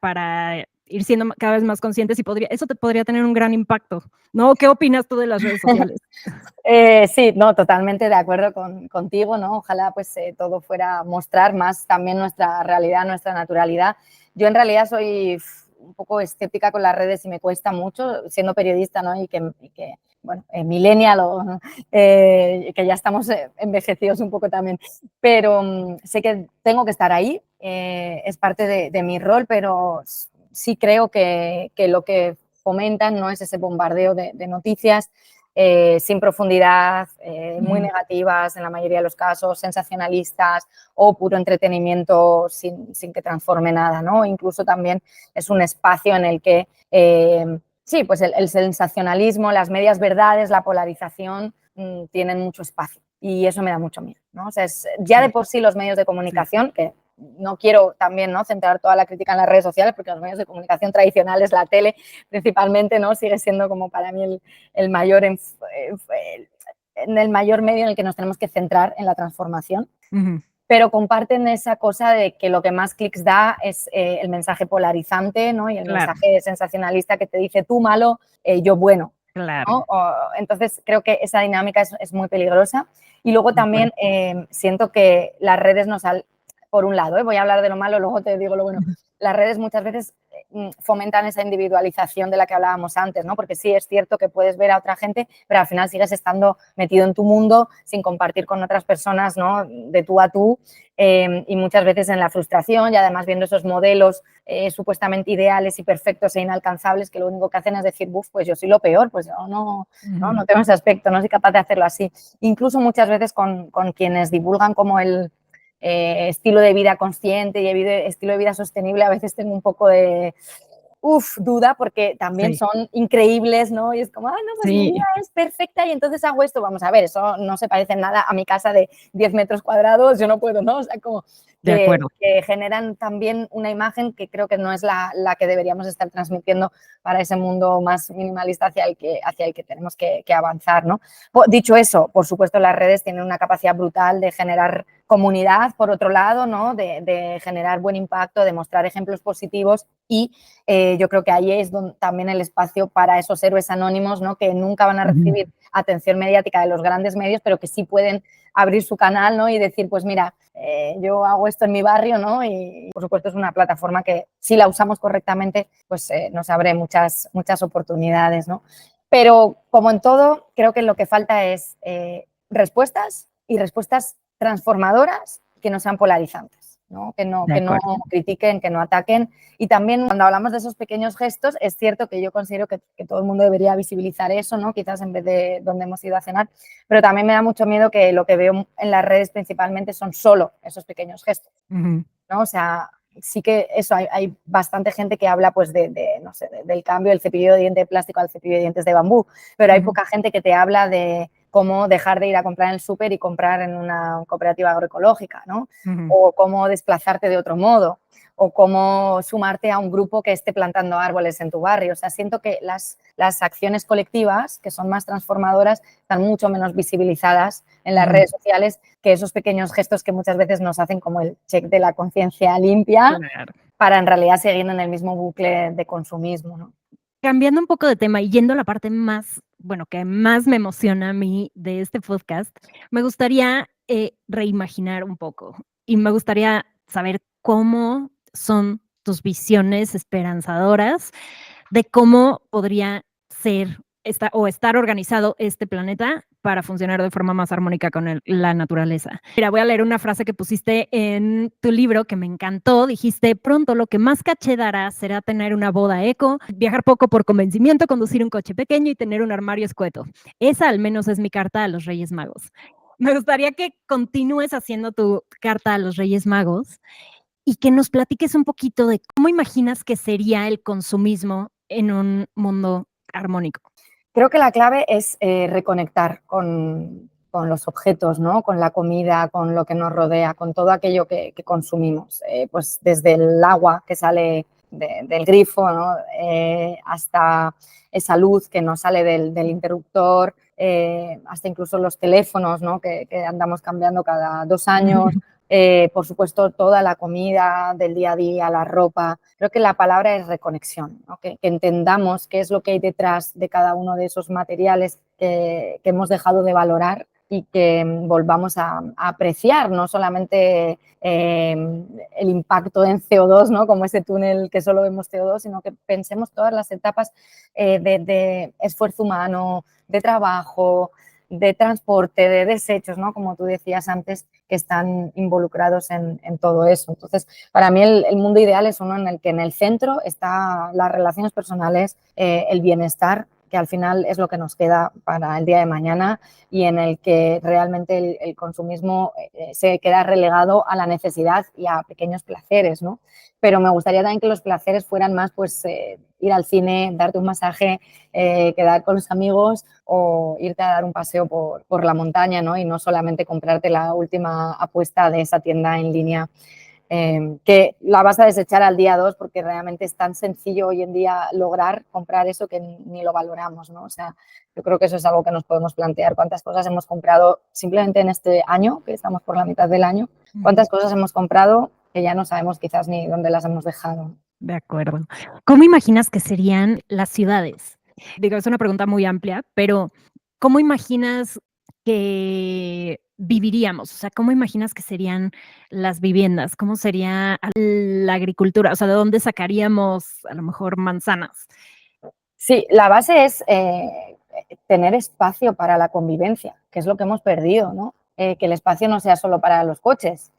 ir siendo cada vez más conscientes y eso te podría tener un gran impacto, ¿no? ¿Qué opinas tú de las redes sociales? Sí, no, totalmente de acuerdo contigo, ¿no? Ojalá pues todo fuera mostrar más también nuestra realidad, nuestra naturalidad. Yo en realidad soy un poco escéptica con las redes y me cuesta mucho, siendo periodista, ¿no? Y que bueno, millennial o que ya estamos envejecidos un poco también, pero sé que tengo que estar ahí, es parte de mi rol, pero sí creo que lo que fomentan no es ese bombardeo de noticias sin profundidad, muy negativas en la mayoría de los casos, sensacionalistas o puro entretenimiento sin que transforme nada, ¿no? Incluso también es un espacio en el que, sí, pues el sensacionalismo, las medias verdades, la polarización tienen mucho espacio y eso me da mucho miedo, ¿no? O sea, ya de por sí los medios de comunicación, que no quiero también, ¿no?, centrar toda la crítica en las redes sociales, porque los medios de comunicación tradicionales, la tele principalmente, ¿no?, sigue siendo como para mí el mayor medio en el que nos tenemos que centrar en la transformación. Pero comparten esa cosa de que lo que más clics da es el mensaje polarizante, ¿no?, y el mensaje sensacionalista que te dice tú malo, yo bueno. Claro. ¿No? Entonces, creo que esa dinámica es muy peligrosa. Y luego también siento que las redes por un lado, voy a hablar de lo malo, luego te digo lo bueno, las redes muchas veces fomentan esa individualización de la que hablábamos antes, ¿no? Porque sí es cierto que puedes ver a otra gente, pero al final sigues estando metido en tu mundo sin compartir con otras personas, ¿no?, de tú a tú, y muchas veces en la frustración y además viendo esos modelos supuestamente ideales y perfectos e inalcanzables que lo único que hacen es decir, pues yo soy lo peor, pues yo no tengo ese aspecto, no soy capaz de hacerlo así. Incluso muchas veces con quienes divulgan como el estilo de vida consciente y estilo de vida sostenible, a veces tengo un poco de duda porque también son increíbles, ¿no? Y es como, no, pues mi vida es perfecta y entonces hago esto. Vamos a ver, eso no se parece en nada a mi casa de 10 metros cuadrados, yo no puedo, ¿no? O sea, como De acuerdo. que generan también una imagen que creo que no es la que deberíamos estar transmitiendo para ese mundo más minimalista hacia el que tenemos que avanzar, ¿no? Dicho eso, por supuesto, las redes tienen una capacidad brutal de generar comunidad, por otro lado, ¿no? De generar buen impacto, de mostrar ejemplos positivos y yo creo que ahí es donde, también el espacio para esos héroes anónimos, ¿no? Que nunca van a recibir atención mediática de los grandes medios, pero que sí pueden abrir su canal, ¿no? Y decir, pues mira, yo hago esto en mi barrio, ¿no? Y por supuesto es una plataforma que si la usamos correctamente, pues nos abre muchas oportunidades, ¿no? Pero como en todo, creo que lo que falta es respuestas y respuestas transformadoras que no sean polarizantes, ¿no? Que no critiquen, que no ataquen. Y también cuando hablamos de esos pequeños gestos, es cierto que yo considero que todo el mundo debería visibilizar eso, ¿no? Quizás en vez de donde hemos ido a cenar, pero también me da mucho miedo que lo que veo en las redes principalmente son solo esos pequeños gestos, ¿no? O sea, sí que eso, hay bastante gente que habla pues no sé, del cambio del cepillo de dientes de plástico al cepillo de dientes de bambú, pero hay poca gente que te habla de cómo dejar de ir a comprar en el súper y comprar en una cooperativa agroecológica, ¿no? O cómo desplazarte de otro modo, o cómo sumarte a un grupo que esté plantando árboles en tu barrio. O sea, siento que las acciones colectivas, que son más transformadoras, están mucho menos visibilizadas en las redes sociales que esos pequeños gestos que muchas veces nos hacen como el check de la conciencia limpia para en realidad seguir en el mismo bucle de consumismo, ¿no? Cambiando un poco de tema y yendo a la parte más, bueno, que más me emociona a mí de este podcast, me gustaría reimaginar un poco y me gustaría saber cómo son tus visiones esperanzadoras de cómo podría ser estar organizado este planeta para funcionar de forma más armónica con la naturaleza. Mira, voy a leer una frase que pusiste en tu libro que me encantó. Dijiste, pronto lo que más caché dará será tener una boda eco, viajar poco por convencimiento, conducir un coche pequeño y tener un armario escueto. Esa al menos es mi carta a los Reyes Magos. Me gustaría que continúes haciendo tu carta a los Reyes Magos y que nos platiques un poquito de cómo imaginas que sería el consumismo en un mundo armónico. Creo que la clave es reconectar con los objetos, ¿no? Con la comida, con lo que nos rodea, con todo aquello que consumimos. Pues desde el agua que sale del grifo, ¿no? Hasta esa luz que nos sale del interruptor, hasta incluso los teléfonos, ¿no? Que andamos cambiando cada 2 años. Por supuesto, toda la comida del día a día, la ropa. Creo que la palabra es reconexión, ¿no? Que entendamos qué es lo que hay detrás de cada uno de esos materiales que hemos dejado de valorar y que volvamos a apreciar no solamente el impacto en CO2, ¿no? Como ese túnel que solo vemos CO2, sino que pensemos todas las etapas de esfuerzo humano, de trabajo, de transporte, de desechos, ¿no? Como tú decías antes, que están involucrados en todo eso. Entonces, para mí el mundo ideal es uno en el que en el centro están las relaciones personales, el bienestar, que al final es lo que nos queda para el día de mañana y en el que realmente el consumismo se queda relegado a la necesidad y a pequeños placeres, ¿no? Pero me gustaría también que los placeres fueran más, pues, ir al cine, darte un masaje, quedar con los amigos o irte a dar un paseo por la montaña, ¿no? Y no solamente comprarte la última apuesta de esa tienda en línea que la vas a desechar al día 2 porque realmente es tan sencillo hoy en día lograr comprar eso que ni lo valoramos, ¿no? O sea, yo creo que eso es algo que nos podemos plantear. ¿Cuántas cosas hemos comprado simplemente en este año, que estamos por la mitad del año? ¿Cuántas cosas hemos comprado que ya no sabemos quizás ni dónde las hemos dejado? De acuerdo. ¿Cómo imaginas que serían las ciudades? Digo, es una pregunta muy amplia, pero ¿cómo imaginas que viviríamos? O sea, ¿cómo imaginas que serían las viviendas? ¿Cómo sería la agricultura? O sea, ¿de dónde sacaríamos a lo mejor manzanas? Sí, la base es tener espacio para la convivencia, que es lo que hemos perdido, ¿no? Que el espacio no sea solo para los coches,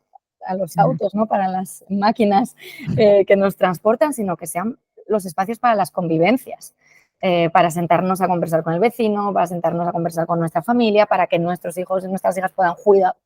a los autos, ¿no? Para las máquinas que nos transportan, sino que sean los espacios para las convivencias, para sentarnos a conversar con el vecino, para sentarnos a conversar con nuestra familia, para que nuestros hijos y nuestras hijas puedan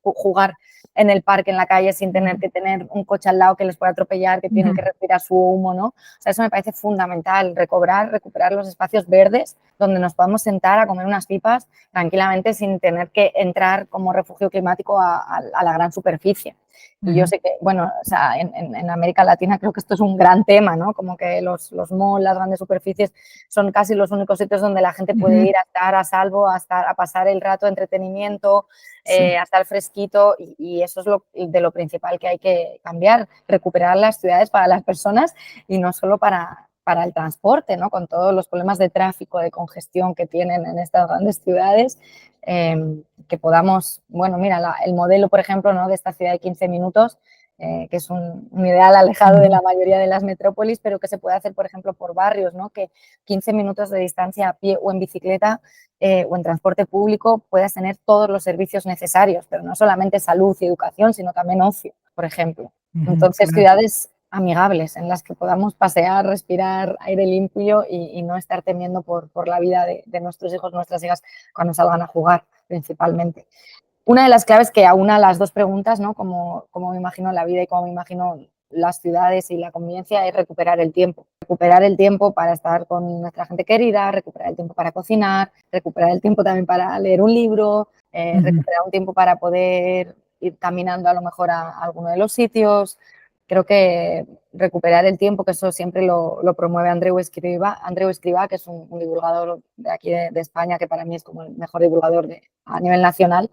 jugar en el parque, en la calle, sin tener que tener un coche al lado que les pueda atropellar, que tienen que respirar su humo, ¿no? O sea, eso me parece fundamental, recuperar los espacios verdes donde nos podamos sentar a comer unas pipas tranquilamente sin tener que entrar como refugio climático a la gran superficie. Y yo sé que, bueno, o sea, en América Latina creo que esto es un gran tema, ¿no? Como que los malls, las grandes superficies son casi los únicos sitios donde la gente puede ir a estar a salvo, a pasar el rato de entretenimiento, a estar fresquito, y eso es de lo principal que hay que cambiar, recuperar las ciudades para las personas y no solo para el transporte, ¿no? Con todos los problemas de tráfico, de congestión que tienen en estas grandes ciudades, que podamos, bueno, mira, el modelo, por ejemplo, ¿no? De esta ciudad de 15 minutos, que es un ideal alejado de la mayoría de las metrópolis, pero que se puede hacer, por ejemplo, por barrios, ¿no? Que 15 minutos de distancia a pie o en bicicleta o en transporte público puedas tener todos los servicios necesarios, pero no solamente salud y educación, sino también ocio, por ejemplo. Entonces, claro, ciudades amigables en las que podamos pasear, respirar aire limpio y no estar temiendo por la vida de nuestros hijos, nuestras hijas cuando salgan a jugar, principalmente. Una de las claves que aúna las dos preguntas, ¿no? Cómo me imagino la vida y cómo me imagino las ciudades y la convivencia, es recuperar el tiempo. Recuperar el tiempo para estar con nuestra gente querida, recuperar el tiempo para cocinar, recuperar el tiempo también para leer un libro, recuperar un tiempo para poder ir caminando a lo mejor a alguno de los sitios. Creo que recuperar el tiempo, que eso siempre lo promueve Andreu Escrivá, que es un divulgador de aquí de España, que para mí es como el mejor divulgador a nivel nacional,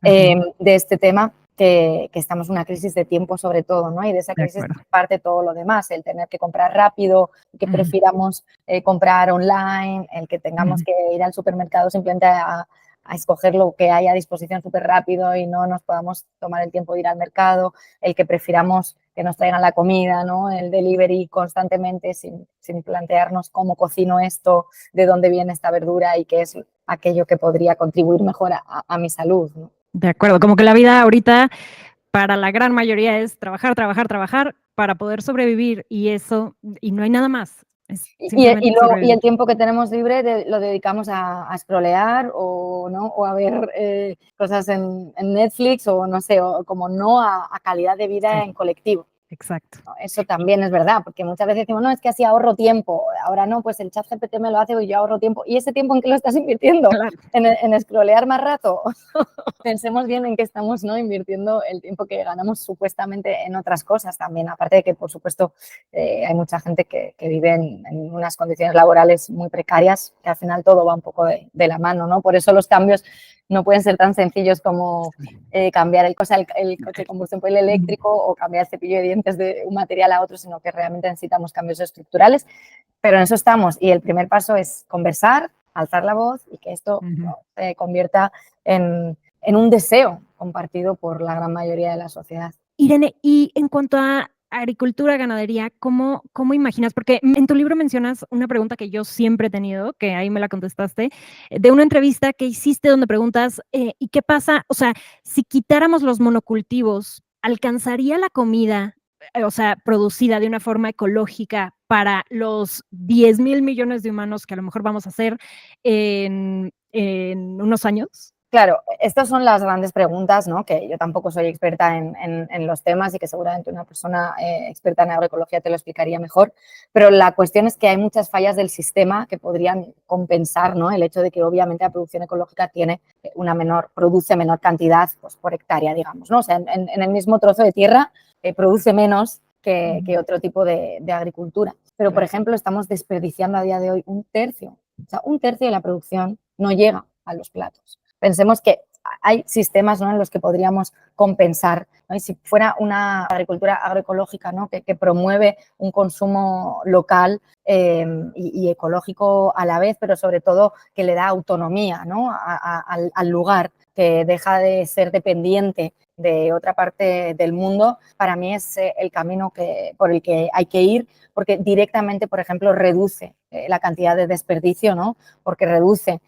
de este tema, que estamos en una crisis de tiempo sobre todo, ¿no? Y de esa crisis parte todo lo demás, el tener que comprar rápido, que prefiramos comprar online, el que tengamos que ir al supermercado simplemente a escoger lo que hay a disposición súper rápido y no nos podamos tomar el tiempo de ir al mercado, el que prefiramos que nos traigan la comida, ¿no? El delivery constantemente sin plantearnos cómo cocino esto, de dónde viene esta verdura y qué es aquello que podría contribuir mejor a mi salud, ¿no? De acuerdo, como que la vida ahorita para la gran mayoría es trabajar, trabajar, trabajar para poder sobrevivir y no hay nada más. Y el tiempo que tenemos libre lo dedicamos a scrollear o a ver cosas en Netflix o no sé, o como no a calidad de vida en colectivo. Exacto. Eso también es verdad, porque muchas veces decimos, no, es que así ahorro tiempo, ahora no, pues el ChatGPT me lo hace y yo ahorro tiempo. ¿Y ese tiempo en qué lo estás invirtiendo? Claro. ¿En scrollear más rato? Pensemos bien en qué estamos, ¿no? Invirtiendo el tiempo que ganamos supuestamente en otras cosas también, aparte de que, por supuesto, hay mucha gente que vive en unas condiciones laborales muy precarias, que al final todo va un poco de la mano, ¿no? Por eso los cambios no pueden ser tan sencillos como cambiar el coche de combustión por el eléctrico o cambiar el cepillo de dientes de un material a otro, sino que realmente necesitamos cambios estructurales. Pero en eso estamos. Y el primer paso es conversar, alzar la voz y que esto se convierta en un deseo compartido por la gran mayoría de la sociedad. Irene, y en cuanto a agricultura, ganadería, ¿cómo imaginas? Porque en tu libro mencionas una pregunta que yo siempre he tenido, que ahí me la contestaste, de una entrevista que hiciste donde preguntas, ¿y qué pasa? O sea, si quitáramos los monocultivos, ¿alcanzaría la comida, o sea, producida de una forma ecológica para los 10,000 millones de humanos que a lo mejor vamos a hacer en unos años? Claro, estas son las grandes preguntas, ¿no? Que yo tampoco soy experta en los temas y que seguramente una persona experta en agroecología te lo explicaría mejor, pero la cuestión es que hay muchas fallas del sistema que podrían compensar, ¿no? El hecho de que obviamente la producción ecológica produce menor cantidad, pues, por hectárea, digamos, ¿no? O sea, en el mismo trozo de tierra produce menos que otro tipo de agricultura. Pero, por ejemplo, estamos desperdiciando a día de hoy un tercio. O sea, un tercio de la producción no llega a los platos. Pensemos que hay sistemas, ¿no?, en los que podríamos compensar, ¿no? Y si fuera una agricultura agroecológica, ¿no?, que promueve un consumo local y ecológico a la vez, pero sobre todo que le da autonomía, ¿no?, al lugar, que deja de ser dependiente de otra parte del mundo, para mí es el camino por el que hay que ir, porque directamente, por ejemplo, reduce la cantidad de desperdicio, ¿no?, porque reduce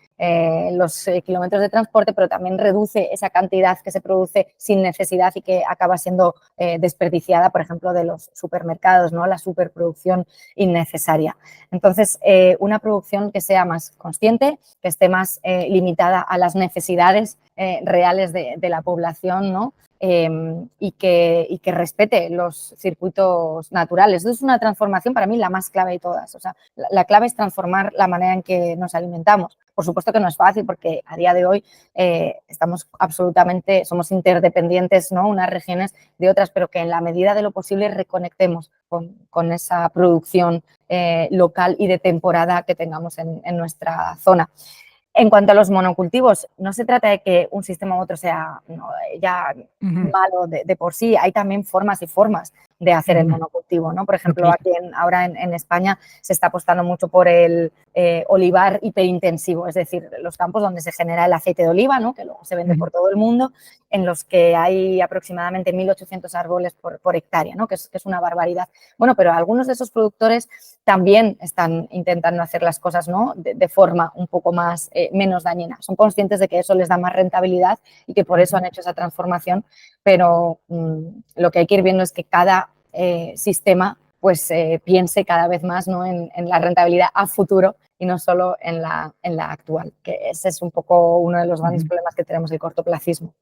los kilómetros de transporte, pero también reduce esa cantidad que se produce sin necesidad y que acaba siendo desperdiciada, por ejemplo, de los supermercados, ¿no?, la superproducción innecesaria. Entonces, una producción que sea más consciente, que esté más limitada a las necesidades reales de la población, ¿no?, y que respete los circuitos naturales. Eso es una transformación para mí la más clave de todas. O sea, la clave es transformar la manera en que nos alimentamos, Por supuesto que no es fácil porque a día de hoy somos interdependientes, ¿no? Unas regiones de otras, pero que en la medida de lo posible reconectemos con esa producción local y de temporada que tengamos en nuestra zona. En cuanto a los monocultivos, no se trata de que un sistema u otro sea ya malo de por sí, hay también formas y formas de hacer el monocultivo, ¿no? Por ejemplo, aquí ahora en España se está apostando mucho por el olivar hiperintensivo, es decir, los campos donde se genera el aceite de oliva, ¿no? Que luego se vende por todo el mundo, en los que hay aproximadamente 1.800 árboles por hectárea, ¿no? Que es una barbaridad. Bueno, pero algunos de esos productores también están intentando hacer las cosas, ¿no? de forma un poco más menos dañina. Son conscientes de que eso les da más rentabilidad y que por eso han hecho esa transformación, pero lo que hay que ir viendo es que cada sistema pues piense cada vez más, ¿no? en la rentabilidad a futuro y no solo en la actual, que ese es un poco uno de los grandes problemas que tenemos, el cortoplacismo,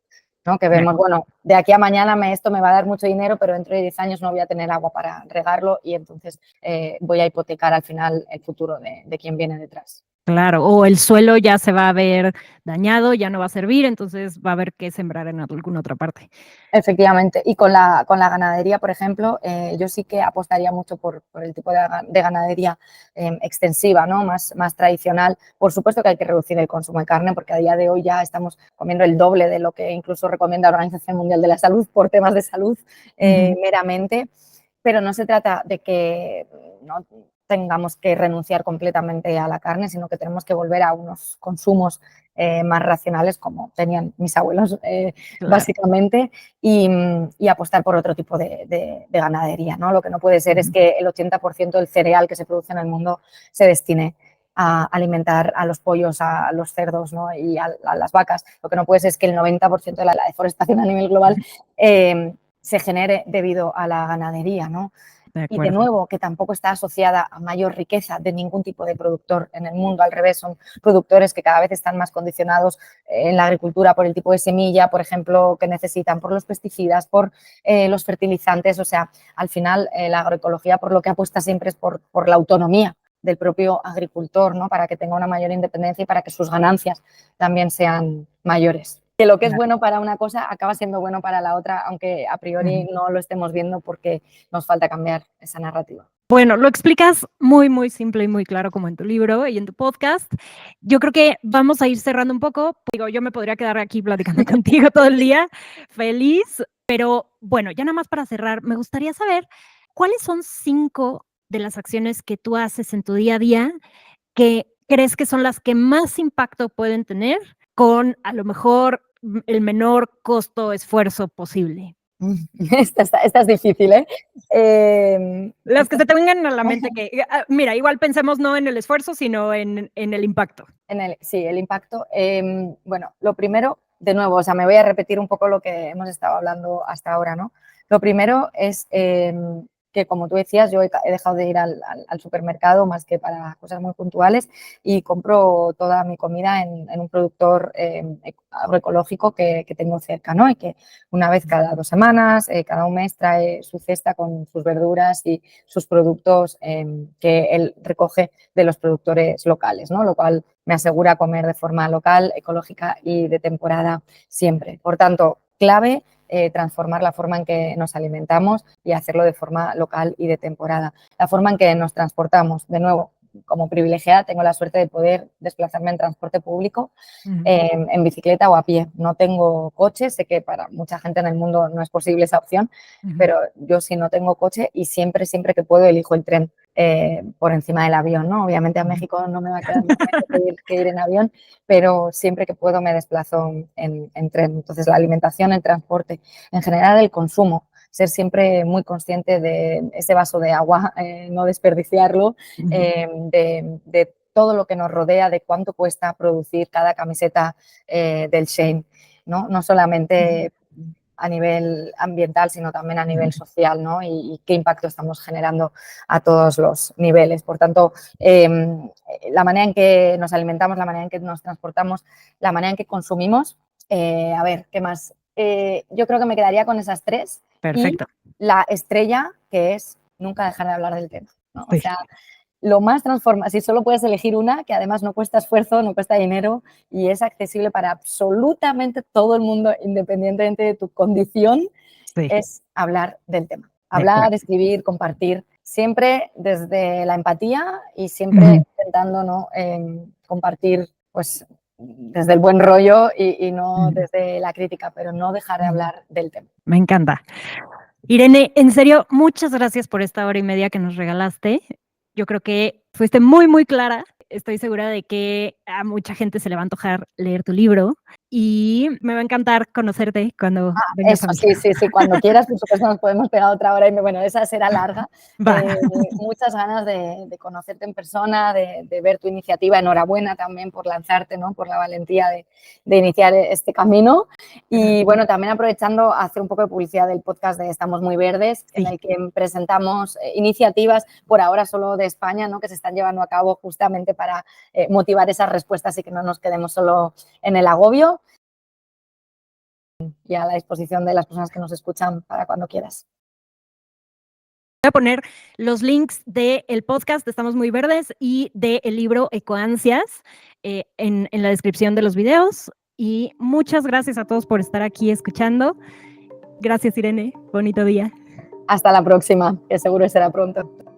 ¿no? Que vemos, bueno, de aquí a mañana esto me va a dar mucho dinero, pero dentro de 10 años no voy a tener agua para regarlo y entonces voy a hipotecar al final el futuro de quien viene detrás. Claro, o el suelo ya se va a ver dañado, ya no va a servir, entonces va a haber que sembrar en alguna otra parte. Efectivamente. Y con la ganadería, por ejemplo, yo sí que apostaría mucho por el tipo de ganadería extensiva, ¿no? Más tradicional. Por supuesto que hay que reducir el consumo de carne porque a día de hoy ya estamos comiendo el doble de lo que incluso recomienda la Organización Mundial de la Salud por temas de salud meramente. Pero no se trata de que no tengamos que renunciar completamente a la carne, sino que tenemos que volver a unos consumos más racionales como tenían mis abuelos básicamente y apostar por otro tipo de ganadería, ¿no? Lo que no puede ser es que el 80% del cereal que se produce en el mundo se destine a alimentar a los pollos, a los cerdos, ¿no? Y a las vacas. Lo que no puede ser es que el 90% de la deforestación a nivel global se genere debido a la ganadería, ¿no? Y de nuevo, que tampoco está asociada a mayor riqueza de ningún tipo de productor en el mundo, al revés, son productores que cada vez están más condicionados en la agricultura por el tipo de semilla, por ejemplo, que necesitan, por los pesticidas, por los fertilizantes, o sea, al final la agroecología por lo que apuesta siempre es por la autonomía del propio agricultor, ¿no? Para que tenga una mayor independencia y para que sus ganancias también sean mayores. Que lo que es bueno para una cosa acaba siendo bueno para la otra, aunque a priori no lo estemos viendo porque nos falta cambiar esa narrativa. Bueno, lo explicas muy, muy simple y muy claro como en tu libro y en tu podcast. Yo creo que vamos a ir cerrando un poco. Digo, yo me podría quedar aquí platicando contigo todo el día, feliz, pero bueno, ya nada más para cerrar, me gustaría saber cuáles son 5 de las acciones que tú haces en tu día a día que crees que son las que más impacto pueden tener con a lo mejor el menor costo esfuerzo posible. Esta es difícil, ¿eh? Las que se te vengan a la mente que, mira, igual pensemos no en el esfuerzo, sino en el impacto. Sí, el impacto. Bueno, lo primero, de nuevo, o sea, me voy a repetir un poco lo que hemos estado hablando hasta ahora, ¿no? Lo primero es que, como tú decías, yo he dejado de ir al supermercado más que para cosas muy puntuales y compro toda mi comida en un productor agroecológico que tengo cerca, ¿no? Y que una vez cada 2 semanas, cada un mes trae su cesta con sus verduras y sus productos que él recoge de los productores locales, ¿no? Lo cual me asegura comer de forma local, ecológica y de temporada siempre. Por tanto, clave transformar la forma en que nos alimentamos y hacerlo de forma local y de temporada. La forma en que nos transportamos, de nuevo, como privilegiada, tengo la suerte de poder desplazarme en transporte público, en bicicleta o a pie. No tengo coche, sé que para mucha gente en el mundo no es posible esa opción, pero yo sí no tengo coche y siempre que puedo elijo el tren por encima del avión, ¿no? Obviamente a México no me va a quedar más que ir en avión, pero siempre que puedo me desplazo en tren. Entonces, la alimentación, el transporte, en general el consumo, ser siempre muy consciente de ese vaso de agua, no desperdiciarlo, de todo lo que nos rodea, de cuánto cuesta producir cada camiseta del Shein, ¿no? No solamente a nivel ambiental, sino también a nivel social, ¿no? Y qué impacto estamos generando a todos los niveles. Por tanto, la manera en que nos alimentamos, la manera en que nos transportamos, la manera en que consumimos, a ver, ¿qué más? Yo creo que me quedaría con esas 3. Perfecto. Y la estrella, que es nunca dejar de hablar del tema, ¿no? Sí. O sea, lo más transforma, si solo puedes elegir una, que además no cuesta esfuerzo, no cuesta dinero y es accesible para absolutamente todo el mundo, independientemente de tu condición, Sí. es hablar del tema. Hablar, escribir, compartir, siempre desde la empatía y siempre intentando, ¿no? Compartir, pues, desde el buen rollo y no desde la crítica, pero no dejar de hablar del tema. Me encanta. Irene, en serio, muchas gracias por esta hora y media que nos regalaste. Yo creo que fuiste muy, muy clara. Estoy segura de que a mucha gente se le va a antojar leer tu libro y me va a encantar conocerte cuando vengas a Eso, México. sí, cuando quieras, por supuesto, nos podemos pegar otra hora y bueno, esa será larga. Va. Muchas ganas de conocerte en persona, de ver tu iniciativa. Enhorabuena también por lanzarte, ¿no? Por la valentía de iniciar este camino. Y bueno, también aprovechando a hacer un poco de publicidad del podcast de Estamos Muy Verdes, en el que presentamos iniciativas, por ahora solo de España, ¿no? Que se están llevando a cabo justamente para motivar esas respuestas y que no nos quedemos solo en el agobio. Y a la disposición de las personas que nos escuchan para cuando quieras. Voy a poner los links del podcast de Estamos Muy Verdes y del libro Ecoansias en la descripción de los videos. Y muchas gracias a todos por estar aquí escuchando. Gracias, Irene. Bonito día. Hasta la próxima, que seguro será pronto.